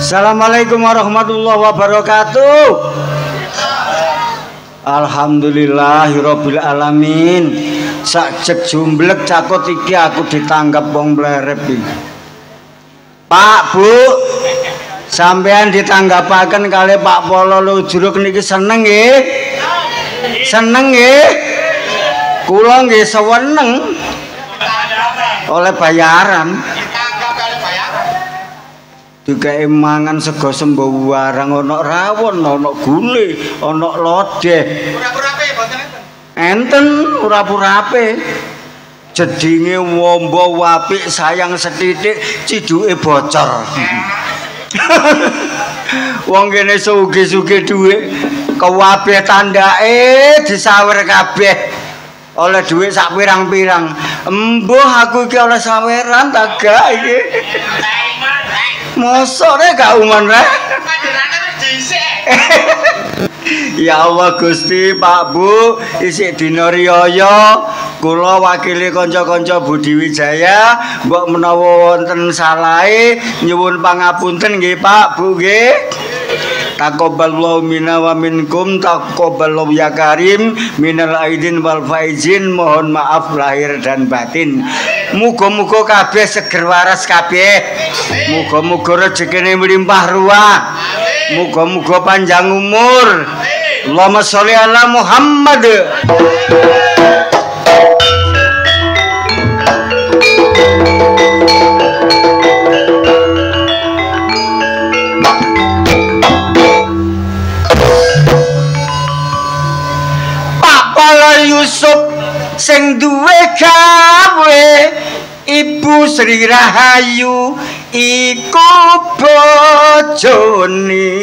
Assalamualaikum warahmatullahi wabarakatuh. Alhamdulillahirabbil alamin. Sakjek jumblek cakut iki aku ditanggap wong mlerep iki. Pak, Bu, sampean ditanggapaken kali Pak Polo Lujuruk niki seneng nggih? Seneng nggih? Kula nggih seneng. Oleh bayaran. Dikae mangan sego sembo warang ana rawon, ana gule, ana lodeh. Pura-purape mboten enten. Ura-purape. Jedinge wombo apik sayang setitik ciduke bocor. Wong kene sugih-sugih dhuwit kabeh tandake disawer kabeh. Oleh dhuwit sak pirang-pirang. Embuh aku iki oleh saweran ta gak iki. Mosok rek gak uman rek. Ya Allah Gusti, Pak Bu, isih dina riyaya kula wakili kanca-kanca Budi Wijaya, mbok menawa wonten salahe nyuwun pangapunten nggih Pak Bu nggih. Taqabbalallahu minna wa minkum, taqabbalallahu ya karim, minal aidin wal faizin, mohon maaf lahir dan batin. Muga-muga kabeh seger waras kabeh. Muga-muga rezekine mlimpah ruah. Muga-muga panjang umur. Allahumma sholli ala Muhammad. Yusuf sing duwe gawe Ibu Sri Rahayu iku bojone.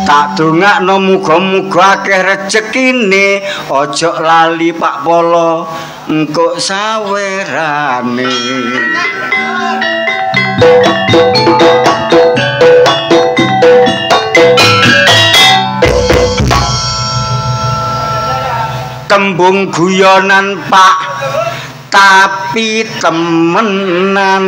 Tak dongakno muga-muga akeh rejekine, aja lali Pak Polo engko sawerane. Tembung guyonan Pak, tapi temenan.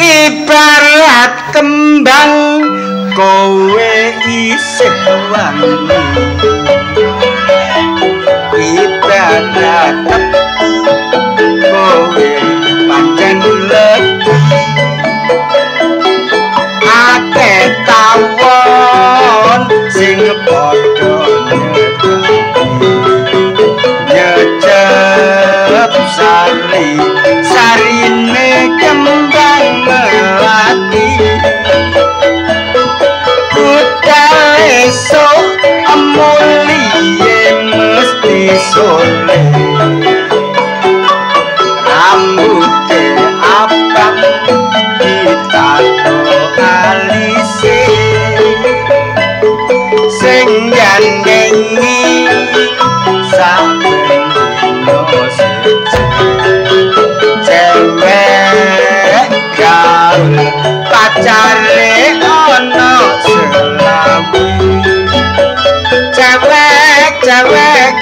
Ibarat kembang kowe isih wangi, ibarat kowe pancen legi, akeh tawon sing padha nyecep sari sarine kembang melati, budal esok mulie mesti soleh, rambute abang ditato alise, sing gandengi saben dino siji, cewek gaul pacare ono selawi, cewek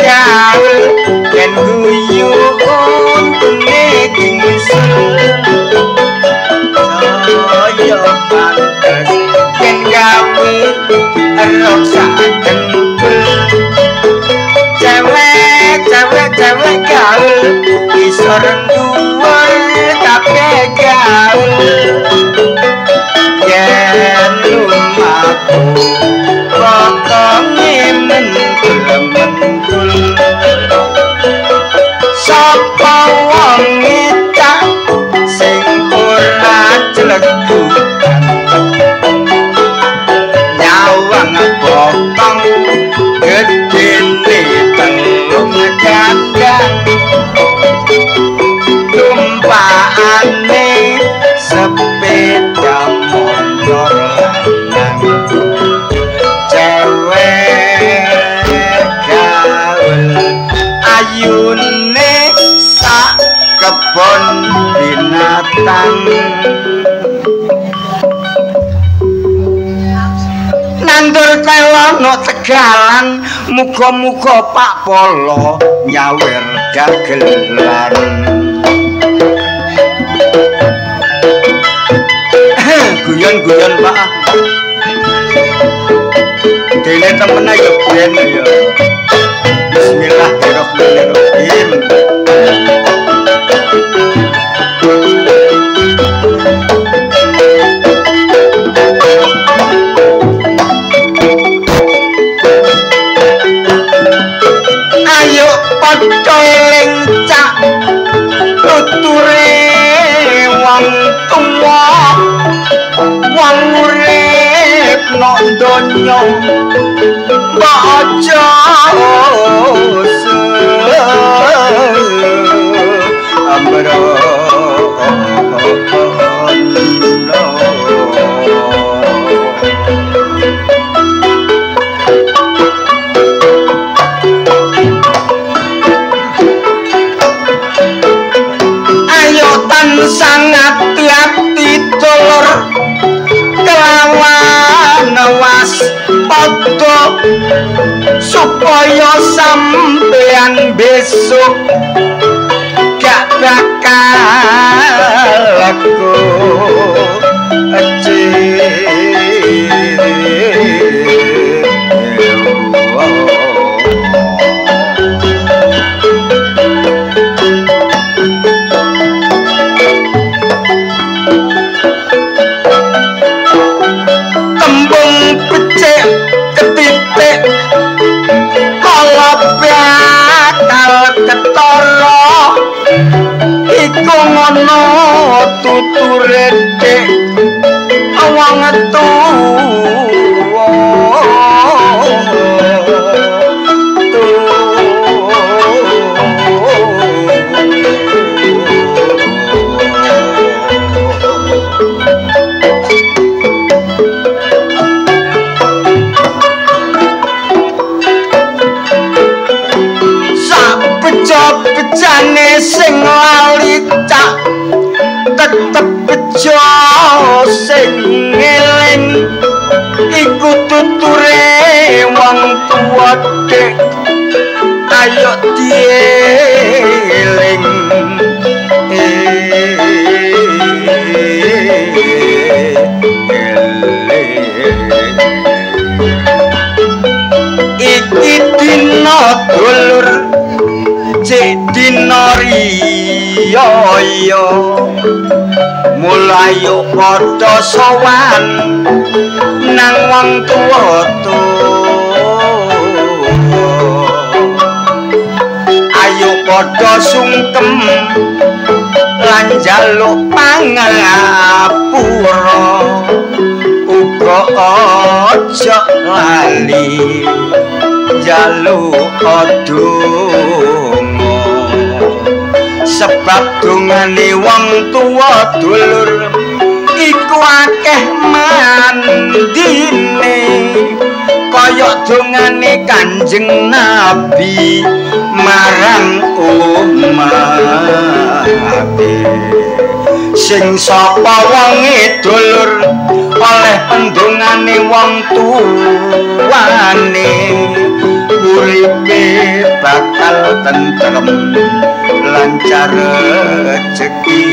gaul yen guyu untune dingsul, saya pantes yen gawe rok sak dengkul, ana Tegalan muga-muga Pak Polo nyawer dagelan guyon-guyon Pak dene temen ayo ben ya Bismillahirrahmanirrahim ayo padha eling cak tuture wong tuwa wong urip nok donya mbok aja ambro sangat hati dulur kelawan waspada supaya sampean besok gak bakal aku iku ngono tuture dek wong tuwa becane sing lali cak tetep bejo sing ngeling iku tuture wong tuwa dek ayo dieling iki dina dulur dina riyo mulai padha sowan nang wong tuwa ayo padha sungkem lan njaluk pangapura uga aja lali njaluk donga sebab dongane wong tuwa dulur iku akeh mandine kaya dongane Kanjeng Nabi marang umate sing sapa wonge dulur oleh pendongane wong tuwane uripe bakal tentrem lancar rezeki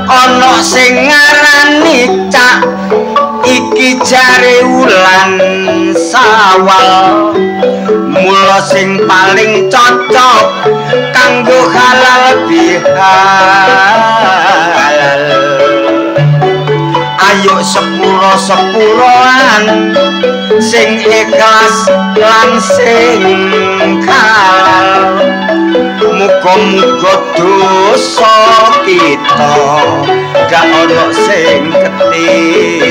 ana sing ngarani cak iki jare wulan Sawal mula sing paling cocok kanggo halal bihalal ayo sepuro-sepuroan sing ikhlas lan sing halal muga-muga dosa kita gak ono sing ketinggal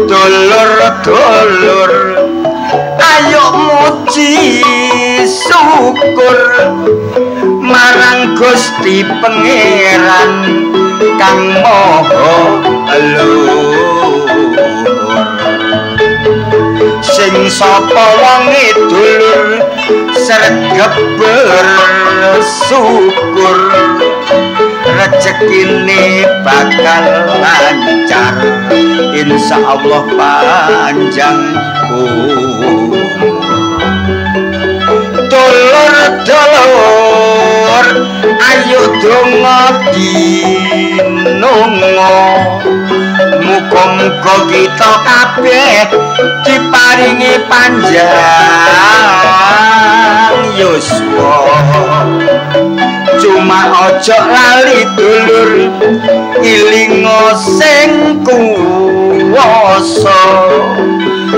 dulur-dulur ayo muji syukur marang Gusti Pangeran kang maha luhur sing sapa wonge dulur sregep bersyukur rezekine bakal lancar insyaallah panjang dulur-dulur ayo donga dinonga muga-muga kita kabeh diparingi panjang yuswa cuma ojo lali dulur ilingo sing kuwasa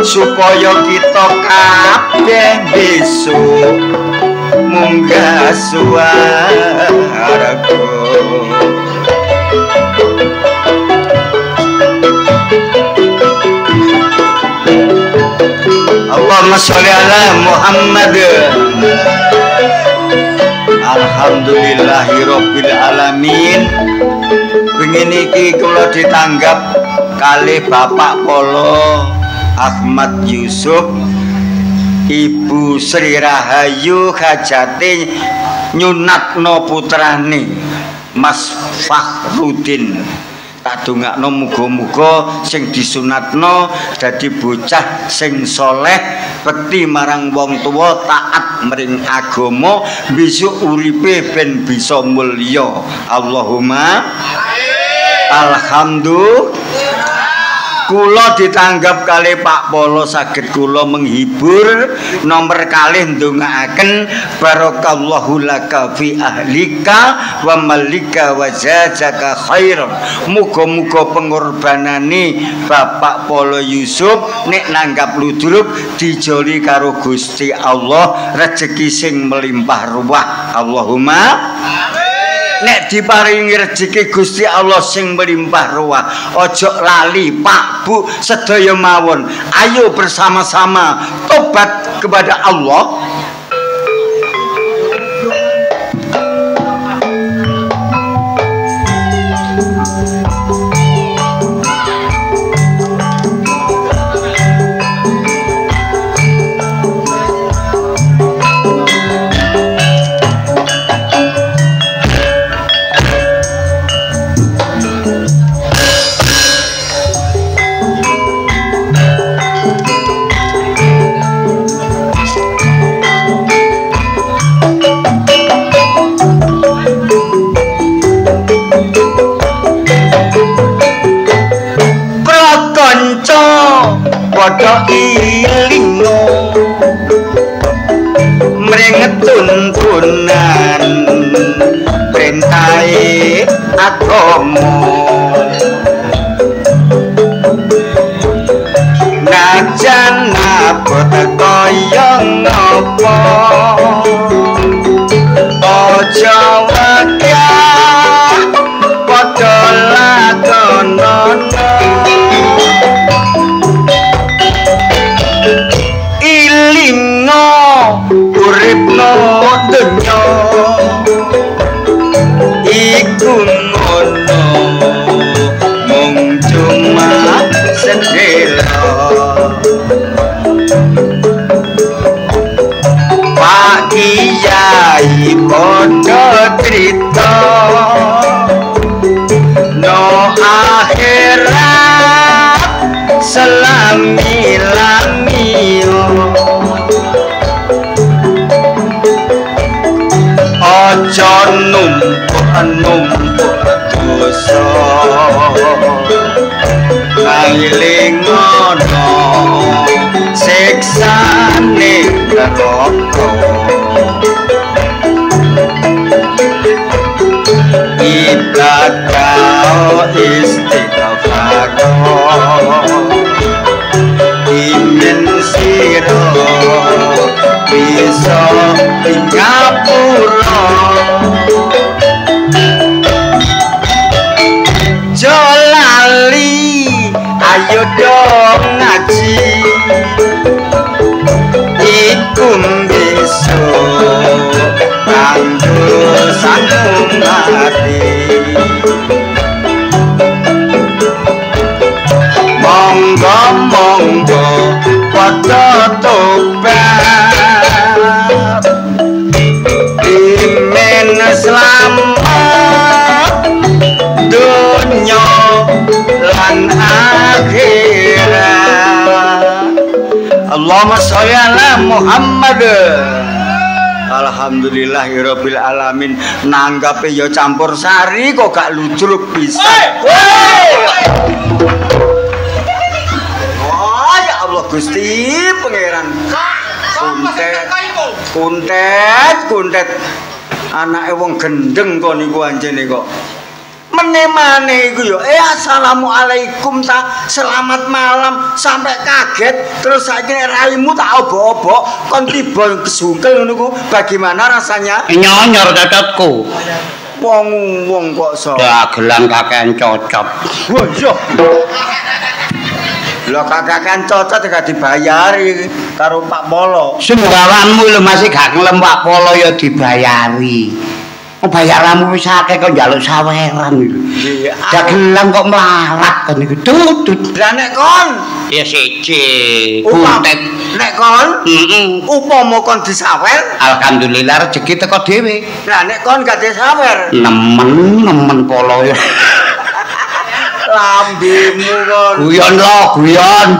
supaya kita kabeh besok munggah swarga Allahumma sholli ala Muhammad. Alhamdulillahirabbil alamin. Pengin iki kula ditanggap kalih Bapak Polo Ahmad Yusuf, Ibu Sri Rahayu hajate nyunatno putrane Mas Fakhrudin. Tak dongakno muga-muga sing disunatno dadi bocah sing soleh, bekti marang wong tuwa, taat mring agama, besok uripe ben bisa mulya. Allahumma alhamdulillah. Kula ditanggap kali Pak Polo saged kula menghibur nomor kalih ndongaaken barakallahu laka fi ahlika wa malika wa jazaka khairan. Muga-muga pengorbanane Bapak Polo Yusuf nek nanggap ludruk dijoli karo Gusti Allah rezeki sing melimpah ruah. Allahumma nek diparingi rezeki Gusti Allah sing melimpah ruah, ojo lali Pak Bu sedaya mawon. Ayo bersama-sama tobat kepada Allah. Padha ilingo mring tuntunan perintahe agama najan abot kaya ngapa aja wadyah padha lakonono uripno donya iku ngono mung cuma sedhela Pak Kyai padha crita no akhirat selami-lami aja numpuk dosa ngilingono siksane neraka ibadah istighfar imen sira bisa ngapura jolali ayo dong ngaji iku bisa kanggo sanggung ati Allahumma sholli ala Muhammad. Alhamdulillahirabbil alamin. Nanggape ya campur sari kok gak ludruk pisan. Oh ya Allah Gusti Pangeran. Kuntet. Anake wong gendeng kok niku anjene kok. Meneh-maneh iku yo assalamualaikum ta selamat malam sampai kaget terus saiki raimu tak obok-obok kon tiba kesungkel ngono ku bagaimana rasanya nyonyor cocotku wong kok so dagelan kakean cocot wah iya lho kakean cocot gak dibayari karo Pak Polo sembawanmu lho masih gak ngelem Pak Polo ya dibayari. Bayaranmu wis akeh kok njaluk saweran iki. Iya. Dagelan kok melarat kan iku. Tutut. Lah nek kon ya siji. Kuntet. Nek kon? Upama kon disawer, alhamdulillah rezeki teko dhewe. Lah nek kon gak disawer, nemen polo ya. Lambemu kon. Guyon.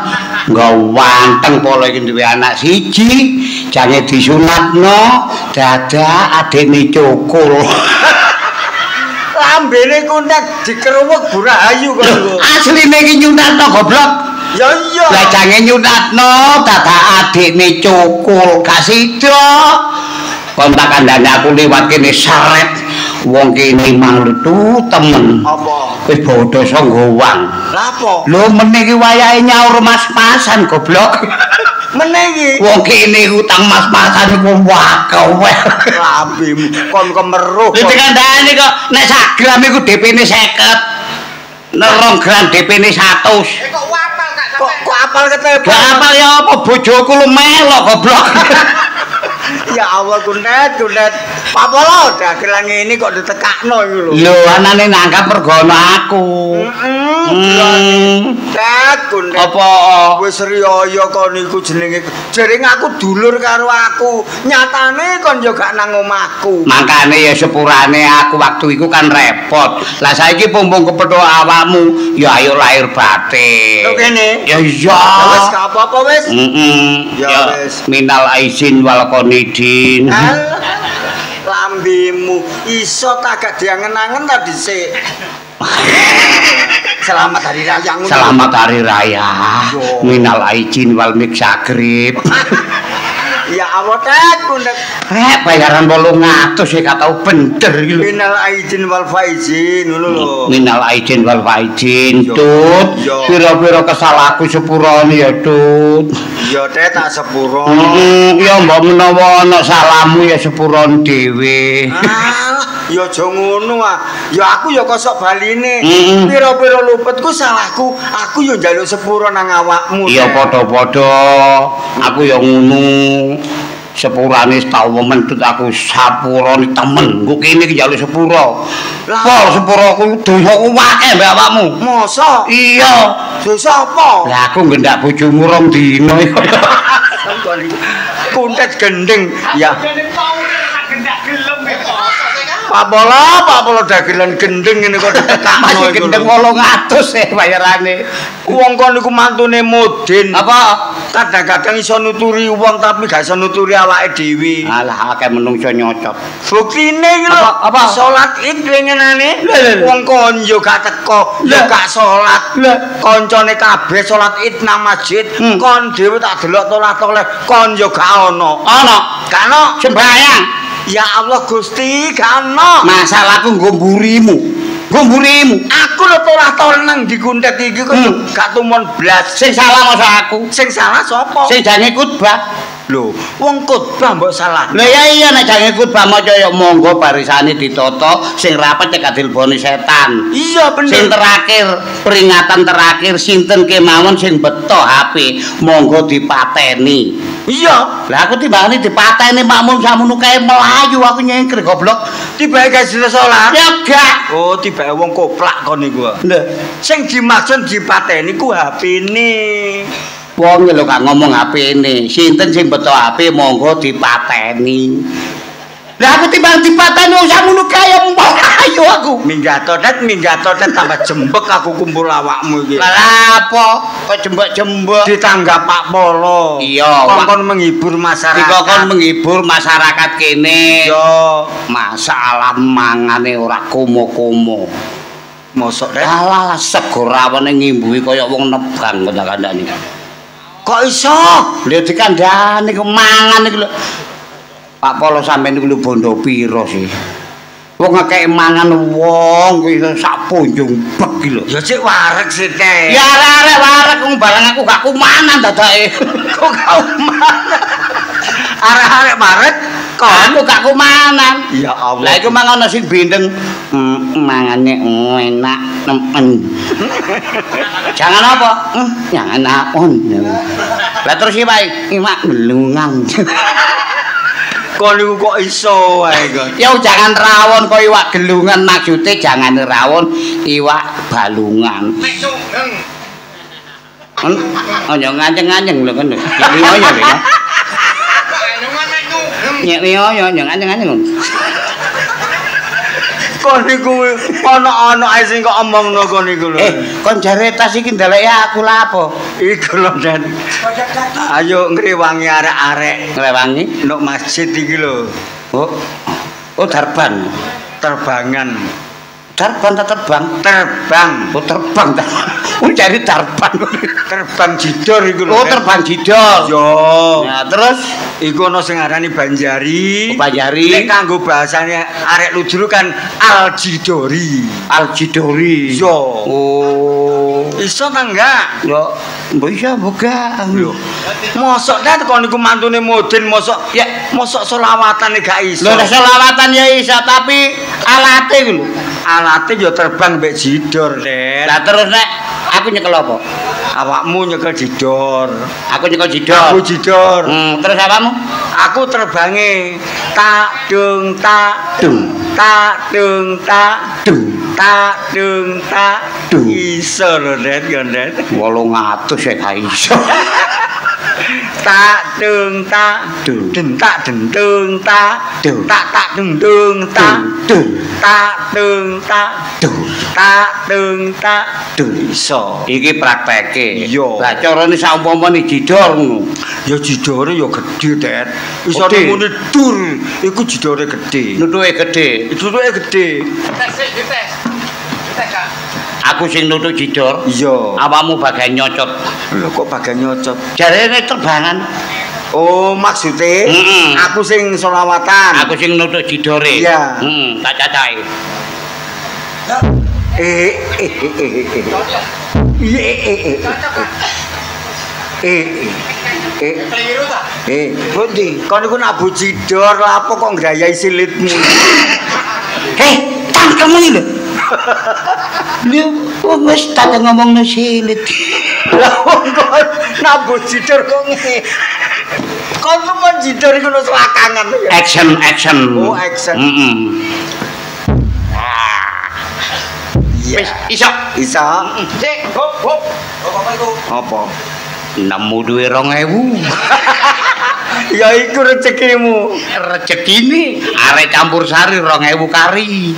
Nggo wanteng polo iki duwe anak siji, jange disunatno, dadak adene cukul. Lambene kuntet dikeruwek burahayu kon. Asline iki nyunatno goblok. Ya iya. Lah jange nyunatno, dadak adene cukul, gak sida. Kon tak kandhane aku liwat kene saret. Wong kene manglutu temen. Apa? Wis bodho songgowang. Lah apa? Lho meneh iki wayahe nyaur mas-masan goblok. Meneh iki. Wong kene utang mas-masan iku wakaweh. Lambemu kon kemeruh. Lha dikandhani kok nek sak gram iku DP-ne 50. Nek 2 gram DP-ne 100. Kok apal gak sampe? Kok apal ketepon? Gak apal ya apa bojoku lu melok goblok. Ya Allah kuntet. Pak Polo dagelan ngene kok ditekakno iki lho. Lho anane nanggap mergono aku. Kuntet. Apa wis riyaya kon niku jenenge jering aku dulur karo aku. Nyatane kon yo gak nang omahku. Makane ya sepurane aku waktu iku kan repot. Lah saiki pompong kepethuk awakmu, ya ayo lahir batin. Lho kene. Ya iya. Wis gak apa-apa wis. Ya wis. Minal aizin wal qonidin. Lambemu iso tak gak diangen-angen ta dhisik. Selamat hari raya. Selamat hari raya. Minal aizin wal miksagrib. Ya Allah tek kuntet. Bayaran 800 ya gak tau bener iki lho. Minal aizin wal faizin ngono lho. Minal aizin wal faizin Tut. Pira-pira kesalahanku sepurane ya Tut. Ya teh tak sepuro. Ya mbok menawa ana salahmu ya sepuron dhewe. Ya aja ngono ah. Ya aku ya kosok baline. Pira-pira luputku salahku, aku ya njaluk sepuro nang awakmu. Iya padha-padha. Aku ya ngono. Sepurane tau mentut aku sapurane temen. Engko kene iki njaluk sepuro. Lah sepuraku dosaku akeh mbek awakmu. Mosok? Iya. Dosa apa? Lah aku ngendak bojomu 2 dina iku. Kuntet gendeng ya. Pak Polo dagelan gendeng ngene kok ditekakno masih gendeng 800 bayarane. Wong kon niku mantune Mudin. Apa? Kadang-kadang iso nuturi wong tapi gak iso nuturi awake dhewe. Alah akeh menungso nyocot. Buktine iki lho. Apa? Salat Id pengenane. Wong kon yo gak teko, yo gak salat. Koncone kabeh salat Id nang masjid, kon dhewe tak delok toleh-toleh, kon yo gak ono. Ono. Gak ono sembayang. Ya Allah Gusti, gak ono. Masalahku nggo mburimu. Aku lho toleh-toleh nang dikuntet iki kok gak tumon blas. Sing salah masa aku. Sing salah sapa? Sing jange khotbah. Lho, wong khotbah mbok salah. Lha iya nek jange khotbah maca ya monggo barisane ditata, sing rapet cek dilboni setan. Iya bener. Sing terakhir, peringatan terakhir sinten kemawon sing beto HP, monggo dipateni. Iya. Lah aku timbangane dipateni makmum samono kae melayu aku nyengker goblok. Tibae gak sida salat. Ya gak. Oh, tibae wong koplak kon niku. Lho, sing dimaksud dipateni ku HP-ne. Wong lho gak ngomong HP-ne. Sinten sing beto HP monggo dipateni. Lah aku timbang dipateni wong sakmono kae ayo aku. Minggat todet tambah jembek aku kumpul awakmu iki. Lah apa? Kok jembek-jembek Ditanggap Pak Polo. Iya, kongkon menghibur masyarakat. dikon menghibur masyarakat kene. Yo, Masalah mangane ora komo-komo. mosok Det. Alah sego rawene ngimbuhi kaya wong nebang kandhane. Kok iso? Lha dikandhani kemangan iki lho. Pak Polo sampeyan niku lho bondo pira sih? Wong ngekek mangan wong kuwi sak punjung bek iki lho. Ya cek wareg sih Teh. Ya arek wareg wong barang aku gak kumanan dadake. Kok kau mana? Arek-arek wareg kok Aku gak kumanan. ya Allah. Lah iku mangan sing bindeng mangane enak nemen. Jangan apa? Jangan naon. Lah terus iki wae iwak gelungan. Kok niku kok iso wae kok. Ya jangan rawon kok iwak gelungan maksude jangan rawon iwak balungan. Oh yo nganceng-nganceng lho kan. Iya ya ya. Nyek yo nganceng-nganceng. Kok niku ana ae sing kok omongno kok niku lho. Kon jare tas iki ndeleke aku lha apa? Iku lho Den. Ayo ngrewangi arek-arek Nglewangi. nduk masjid iki lho. Oh darban. Terbangan. Darban tak terbang. Terbang. Oh terbang ta. Oh cari darban. Terbang jidor iku lho. Oh Den. terbang jidol. Yo. Nah terus Iku ana sing arani Banjari. Banjari. Nek kanggo bahasane arek Ludru kan Aljidori. Aljidori. Yo. Oh. Iso ta enggak? Yo bisa buka. Lho. Mosok ta kok niku mantune Mudin mosok ya mosok selawatan gak iso. Lho nek selawatan ya iso tapi alate ku lho. Alate yo terbang mbek jidor, Den. Lah terus nek aku nyekel apa? Awakmu nyekel jidor. Aku nyekel jidol. Aku jidor. Terus apamu? Aku terbange tak dung tak Dung. tak dung tak Dung. tak dung tak Dung. iso lho Den yo Den. 800 ya gak iso. Tak dung tak Dung. dentak dentung tak Dung. tak dung tak Dung. tak dung tak Dung. tak dung tak Dung. iso. Iki prakteke. Iya. Lah carane saumpamane jidor ngono. Ya jidore ya gedhe, Det. Iso Gedhe. nemune dur, iku jidore gedhe. Nutuke gedhe. Jidore gedhe. Aku sing nutuk jidor. Iya. Awakmu bagian nyocot. Lho kok bagian nyocot. Jarene terbangan. Oh, maksude aku sing selawatan. Aku sing nutuk jidore. Iya. Tak cacahe. Pundi? Kon niku nabu jidor lha apa kok ngrayai silitmu? Tangkemu iki lho. Lho, wong wis tak ngomongno silit. Lah wong kok nabu jidor kok ngene. Kon men jidor iku wis lakangan ya. Action. Oh, action. Wis iso. Iso. Sik, hop. Apa? Nemu duwe 2000. Ya iku rezekimu. Rezekine arek campur sari 2000 kari.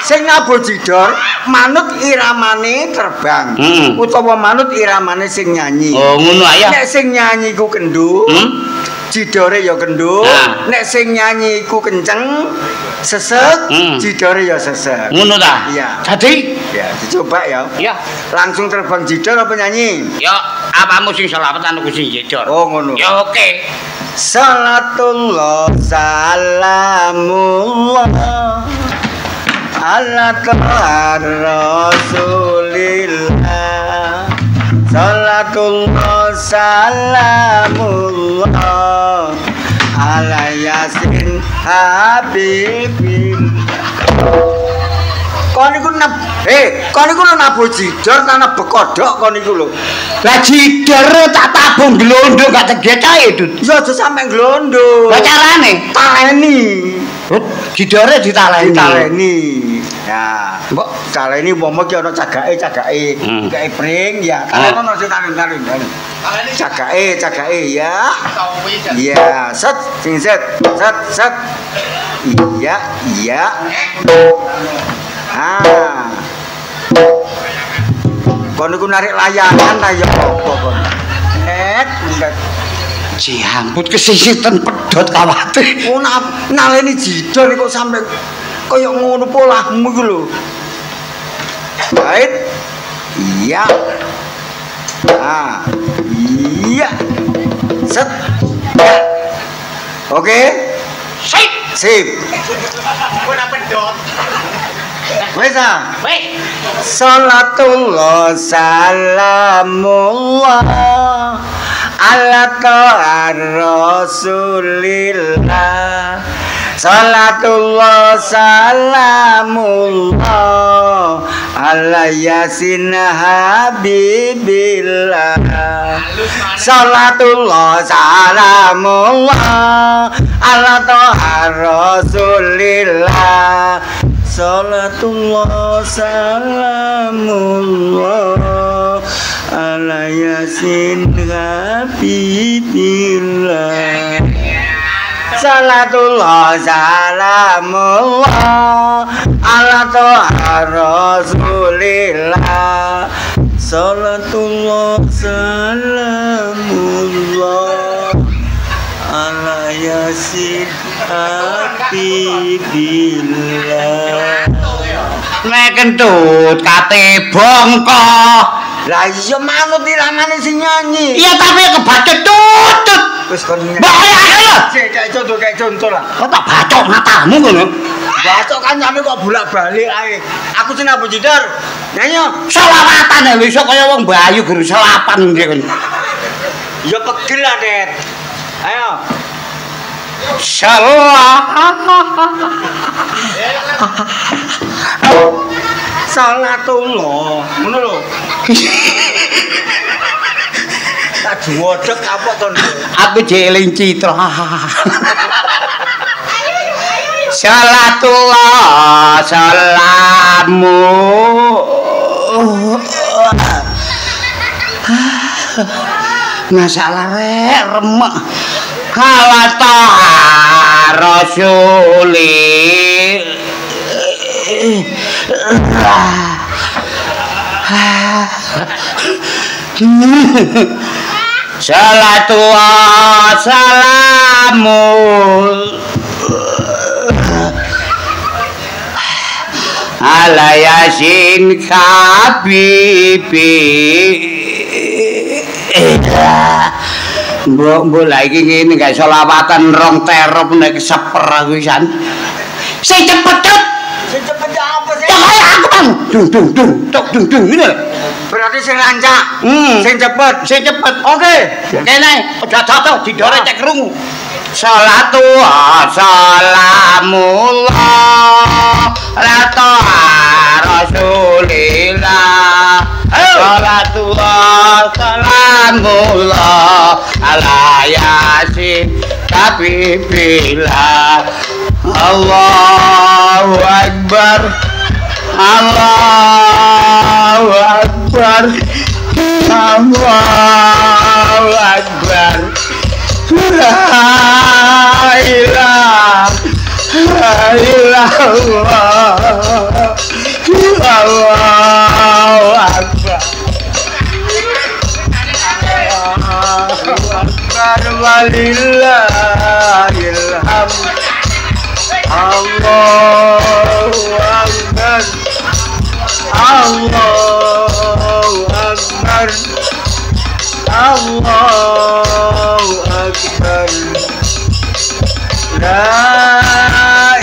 Sing nabuh jidor manut iramane terbang. Utawa manut iramane sing nyanyi. Oh, ngono ae. Nek sing nyanyi iku kendhu, jidore ya kendhu. Nek sing nyanyi iku kenceng, sesek, jidore ya sesek. Ngono ta? Iya. Dadi, Ya, dicoba ya. ya, Langsung terbang jidor apa nyanyi? ya apamu sing selawatan aku sing jidor. Oh, ngono. Ya oke. Salatullah salamullah ala Rasulillah. Salatullah salamullah ala Yasin Habibil. Kon niku kon niku lho nabuh jidor tanah bekodok kon niku lho. Lah jidor tak tabung glondong gak teget ae, Dut. Ya aja sampe glondong. Lah carane? Taleni. Jidore ditaleni. Ditaleni. Ya, Mbok ditaleni umpama ki ana cagake cagake pring ya kalian ono sing talun. Cagake ya. Iya, set. Iya. Kon niku narik layangan ta ya apa kon? Jambut kesisitan pedhot kawate. Oh naleni jidol kok sampe kaya ngono polahmu iku lho. Baik. Iya. Iya. Set. Ya. Oke. Sip. Ora pedhot. Wes ah. Wes. Salatullah salamullah ala ta'ar rasulillah. Salatullah salamullah ala yasin habibillah. Salatullah salamullah ala ta'ar rasulillah. Salatullah salamullah ala yasin habibillah. Salatullah salamullah ala ta'ar rasulillah. Salatullah salamullah ala yasin habibillah. Nek kentut kate bongko. Lah iya manut iramane sing nyanyi. Iya tapi kebacut tutut. Wis kon nyanyi. Bahaya lho. Sik kayak contoh lah. Kok tak bacok matamu ngono. Bacok kan nyame kok bolak-balik ae. Aku sing Abu Jidar. Nyanyi. Selawatan lho iso kaya wong Bayu guru selapan nggih kon. Ya pegel lah, Det. Ayo. Salatullah, ngono lho. Tak diwodhek apa to? Aku jeling citra. Salatullah salamu masalah remek halata rasulil salatu wassalamu ala yasin habibi. Mbok lagi ngene gak selawatan rong terop nek seper aku pisan. Sing cepet cepet. Sing cepet apa sih? Ya kaya aku kan. Dung ngene. Berarti sing lancak. Sing cepet. Oke. Kene aja dodo didore cek krungu. Sholatu wassalamullah ala rasulillah. Sholatu wassalamullah ala yasin habibillah. Allahu akbar. Allahu akbar. Allahu akbar. La ilaha illallah. Allahu akbar. Allahu akbar walillahil hamd. Allahu akbar. Allahu akbar. Allahu akbar. La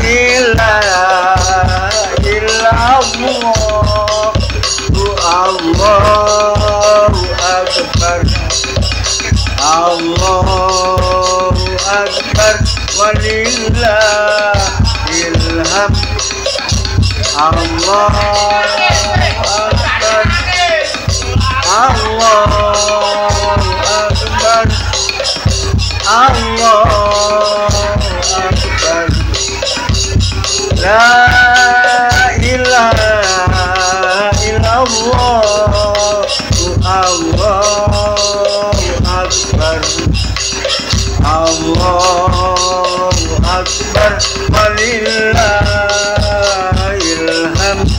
ilaha illallah. Allahu akbar. Allahu akbar walillahil hamd. Allahu akbar. Allahu akbar. Allahu akbar. La ilaha Allahu Akbar walillahil hamd.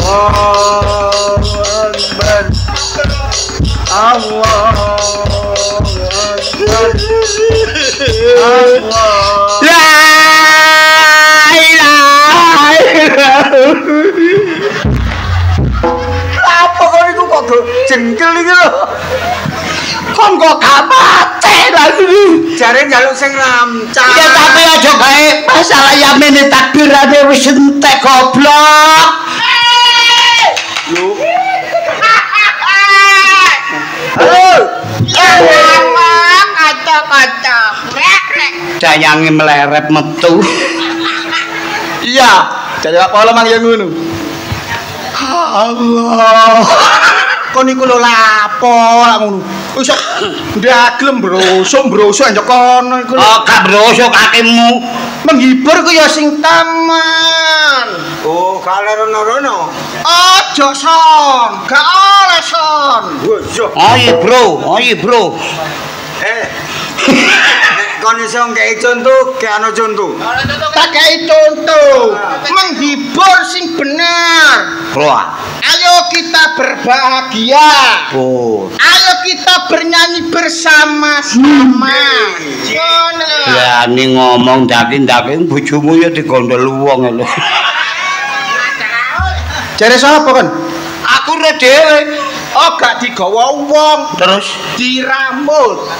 Allahu Akbar. Allahu Akbar. Allah. La ilaha illallah. Apa kok iku kok jengkel iki lho. Kon kok gak mate lagi. Jare njaluk sing lamcah. Ya tapi aja gawe masalah yamene takbirane wis entek goblok. Lho. Halo. Kaca-kaca. Dayange meleret metu. Iya, jadi apa lemang yang ngono? Allah. Kon iku lho lapo lak ngono. Wis ndaglem brosok njok kono iku. Oh, gak brosok kakimu. Menghibur ku ya sing taman. Oh, gak rono-rono. Aja son, gak oleh son. Yo. Oh iya bro. Nek kon iso ngkei contoh, kek ana contoh. Tak kei contoh. Menghibur sing bener. Bro. Ayo kita berbahagia. Oh. Ayo kita bernyanyi bersama-sama. Ngono lho. Ya ning ngomong daki-daki bojomu ya digondol wong lho. Jare sapa kon? Aku re dhewe. Oh gak digawa wong, Terus dirambut.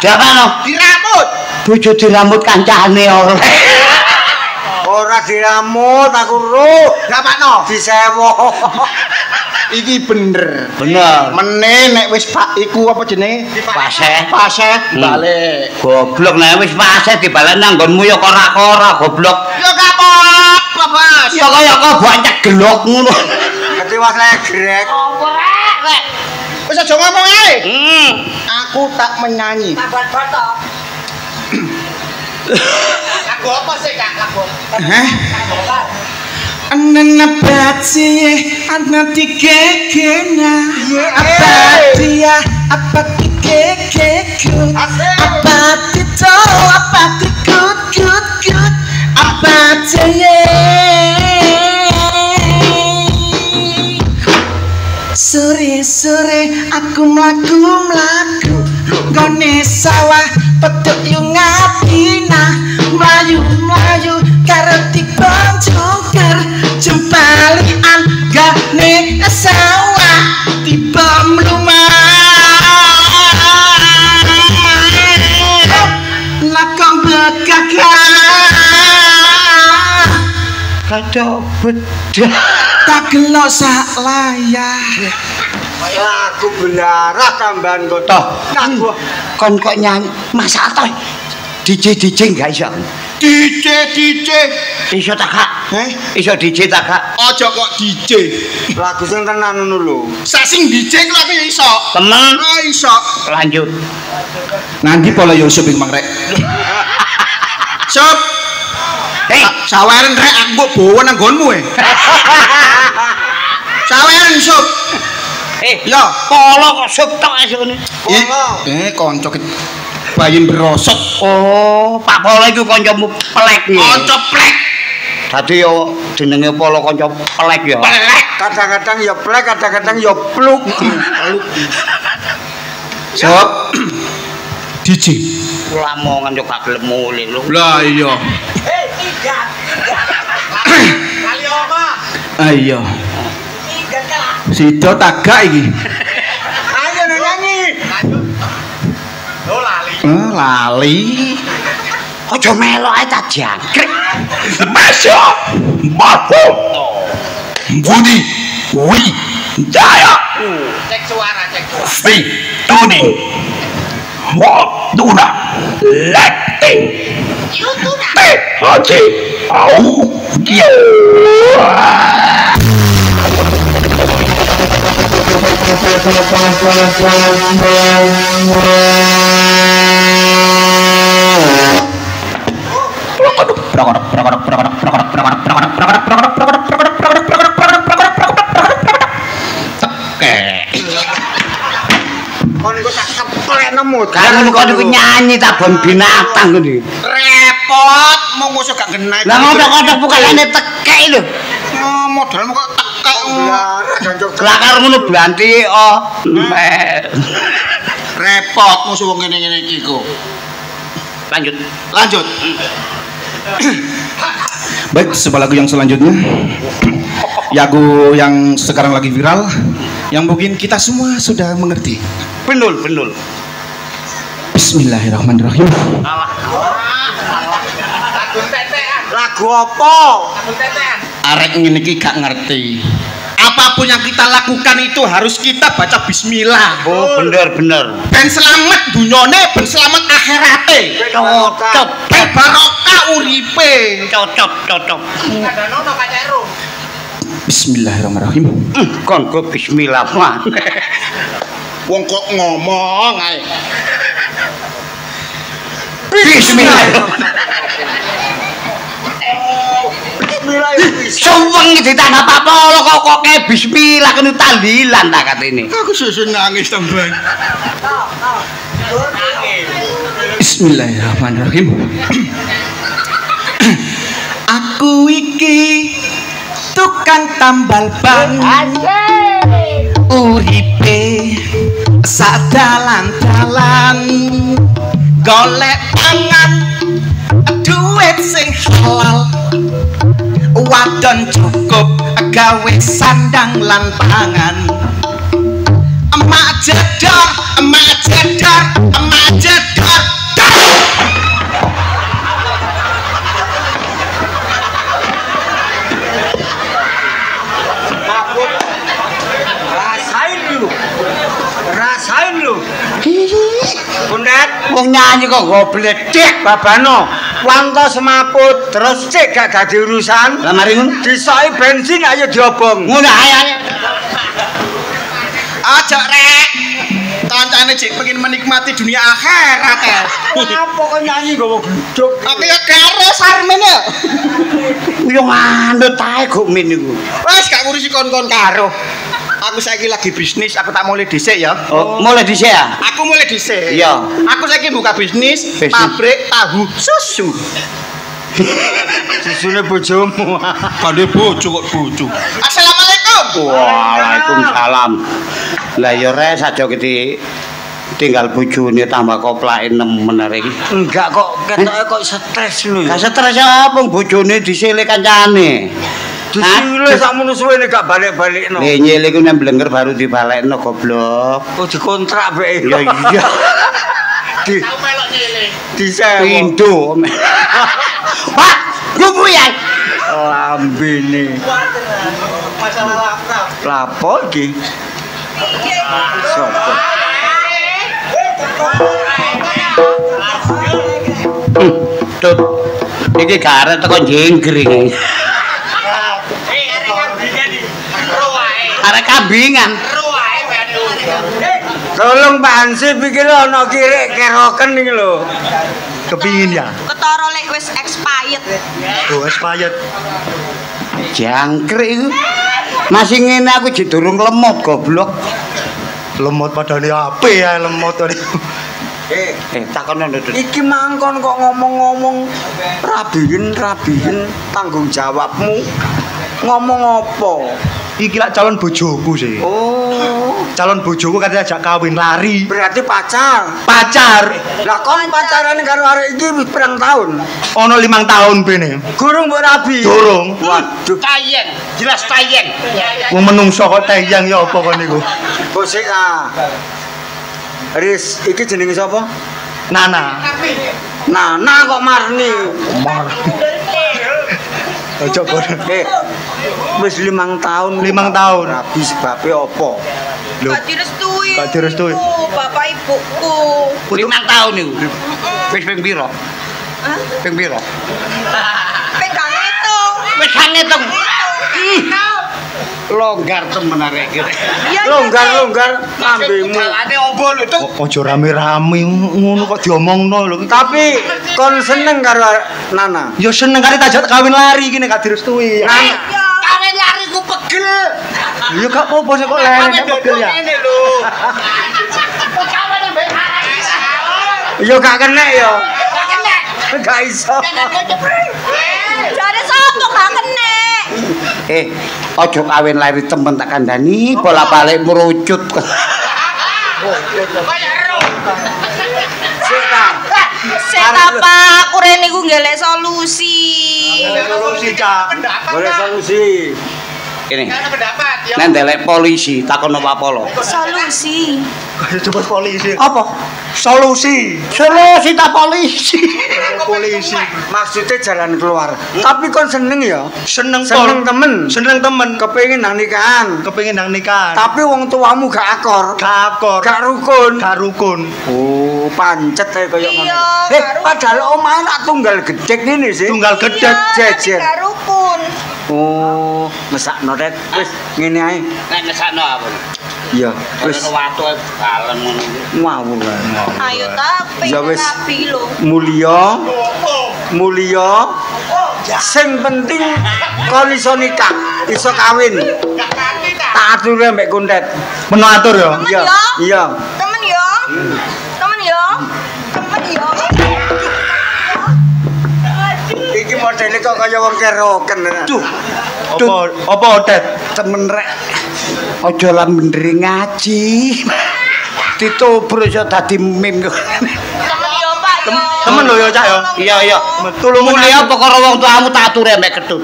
jangan Dirambut. bojo dirambut kancane oleh. Ora diramut aku ro. Gak pakno. Disewo. Iki bener. Bener. Meneh nek wis pak iku apa jenenge? Paseh. Balik. Goblok nek wis paseh dibalen nang nggonmu ya kora-kora goblok. Yo gak apa-apa, Bos. Ya kaya kok banyak gelok ngono. Dadi was legrek. Wis aja ngomong ae. Aku tak menyanyi. Lagu apa sih, Kak? Lagu. Anana batsiye anati kekena apatia apati kekeku apati to apati kut apatiye sore aku mlaku gone sawah petuk yung ngapina mlayu karo tikon jongker jempalian gane sawah tiba mlumah lakon begagah Kacau bedah. tak gelok sak layar. Lagu belarah tambahan kok. Toh, Lagu kon kok nyanyi masa toh DJ gak iso. DJ Iso tak Kak? Iso DJ tak Kak? ojo kok DJ lagu sing tenan ngono lho. sak sing DJ ku aku ya iso Temen iso lanjut. nanti pola Yusuf iki mangrek Sob sawaren rek aku mbok bawa nang nggonmu sawaren Sob Ya, polo kok sup tok ae ngene. Kanca bayin berosot. Oh, Pak Polo iku kancamu pelek iki. Kanca plek. Dadi yo jenenge Polo kanca pelek ya. Pelek. Kadang-kadang ya plek, kadang-kadang ya pluk. Sob. DJ. Lamongan yo gak gelem mulih lho. Lah iya. Kali apa? Ayo. Sido tagak iki. Ayo nyanyi. Oh lali. Aja melok ae ta jangkrik. Masya. Mampu. Budi. Wi. Daya. Cek suara. Fi. Tuni. Tuna. Letting. YouTube. Haji. Au. Dia. Kon kok tak keplek nemu Kan ngono kok nyanyi tabon binatang ngene. Repot, mau ngosok gak genah. Lah ngono-ngono bukane tekek lho. Modalmu kok tekek. Lah karo ngono blanti oh. Repot musuh wong ngene-ngene iki kok. Lanjut. Baik, sebuah lagu yang selanjutnya. Lagu yang sekarang lagi viral, yang mungkin kita semua sudah mengerti. Benul. Bismillahirrahmanirrahim. Lagu apa? Arek ngene iki gak ngerti. Apapun yang kita lakukan itu harus kita baca bismillah. Oh, bener. Ben selamat dunyane, ben selamat akhirate. Cocok. Ben barokah uripe. Cocok. Kadang-kadang pacaru. Bismillahirrahmanirrahim. Kon go bismillah mah. Wong kok ngomong ae. Suweng ditambah apa kok kayak bismillah kene tahlilan tak katene. Aku susun nangis tambah. Bismillahirrahmanirrahim. Aku iki tukang tambal ban. Uripe sadalan-dalan golek pangan duit sing halal. Wadon cukup gawe sandang lan pangan. Emak jedor. Rasain lu. Bundet, Wong nyanyi kok gobledek babano, wanto semaput terus cek gak dadi urusan. Lah mari ngono Disoki bensin ayo diobong. ngono ae. Aja rek. Kancane cek pengen menikmati dunia akhirat ya. Apa kok nyanyi gowo gluduk? Aku ya karo sarmen ya. Yo ngandut ae kok min niku. Wes gak ngurusi kon-kon karo. Aku saiki lagi bisnis, aku tak mulai dhisik ya. Oh, mulai dhisik ya? Aku mulai dhisik. Iya. Aku saiki buka bisnis pabrik tahu susu. Susune bojomu. Kande bojo kok bojo. Assalamualaikum. Waalaikumsalam. Lah ya res aja iki tinggal bojone tambah koplake nemen arek iki. Enggak kok ketoke kok stres lho. Gak stres apa bojone disilih kancane. Disilih sakmono suwene gak balik-balikno. Lah nyilih ku nek blenger baru dibalekno goblok. Oh dikontrak bae. Ya iya. Di Tau melok nyilih. disewa. Pindo. Pak, gubuyan. Lambene. Masalah laptop. Lapo iki? Sopo? Tut. Iki gak arep teko jengkring. Arek kambingan. Tolong Pak Hansip iki lho ana kirik keroken iki lho. Kepingin ya? Ketara lek wis expired. Oh, expired. Jangkrik iku. Masih ngene aku jek durung lemot goblok. Lemot padane ape ya lemot tadi. Takono lho. Iki mangkon kok ngomong-ngomong rabihin tanggung jawabmu. Ngomong apa? Iki lak calon bojoku sih. Oh, Calon bojoku kan diajak kawin lari. berarti pacar. Pacar. Lah kon pacaran karo arek iki wis pirang tahun? Ono 5 tahun bene. Gurung mbok rabi. Durung. Waduh, Tayeng, jelas tayeng. Wong menungso kok teyang ya apa kon niku? bosik ah. Riz, iki jenenge sapa? Nana. Nana kok Marni. Mar. Ojo kon. Wis 5 tahun. 5 tahun. Rabi sebabe apa? Lho, Gak direstui. gak direstui. Bapak ibuku. 5 tahun niku. Wis ping pira? Hah? Ping pira? Pegang ngitung. Wis ngitung. Longgar temen arek iki. Longgar lambemu. Jalane ombo lho, Cuk. Ojo rame-rame ngono kok diomongno lho. Tapi kon seneng karo Nana. Ya seneng kare tajak kawin lari iki nek gak direstui. Nana. Kawin lari ku pegel. Ya gak apa-apa sih kok leren pegel ya. Ngene lho. Kawin mbek arek. Yo gak kena yo. Gak iso. Jare sapa gak kena? Ojo kawin lari temen tak kandhani, bola-balik merucut. Sik apa aku rene iku golek solusi. Boleh solusi. Ini. pendapat ya. Nek ndelek polisi takon apa lo? Solusi. Coba polisi. Apa? Solusi. Solusi tak polisi. Polisi. Maksudnya jalan keluar. Tapi kon seneng ya? Seneng temen. Seneng temen. Kepengin nang nikahan. Kepengin nang nikahan. Tapi wong tuamu gak akor. Gak akor. Gak rukun. Gak rukun. Oh, pancet ae koyo ngono. Iya, gak rukun. Padahal omahe nak tunggal gedek ngene sih. Tunggal gedek jejer. Gak rukun. Oh, mesakno Tet. Wis ngene ae. Nek mesakno apa? Iya, wis Wis watu balem ngono. ngawur wae. Ayo ta Ya pengen wis. rapi lho. Mulia. Sing penting kon iso nikah, iso kawin. Tak atur mbek Kuntet. Menatur ya. Temen Iya, ya. iya. Temen ya. Temen ya. Temen ya. Iki modele kok kaya wong keroken. Duh, Apa Tet? temen rek. Ojo lan bener ngaji. Ditubur iso dadi meme kok. Temen ya Pak ya. Temen lho ya Cak ya. Iya, iya. Tulung Mulia perkara wong tuamu tak atur mbek ketut.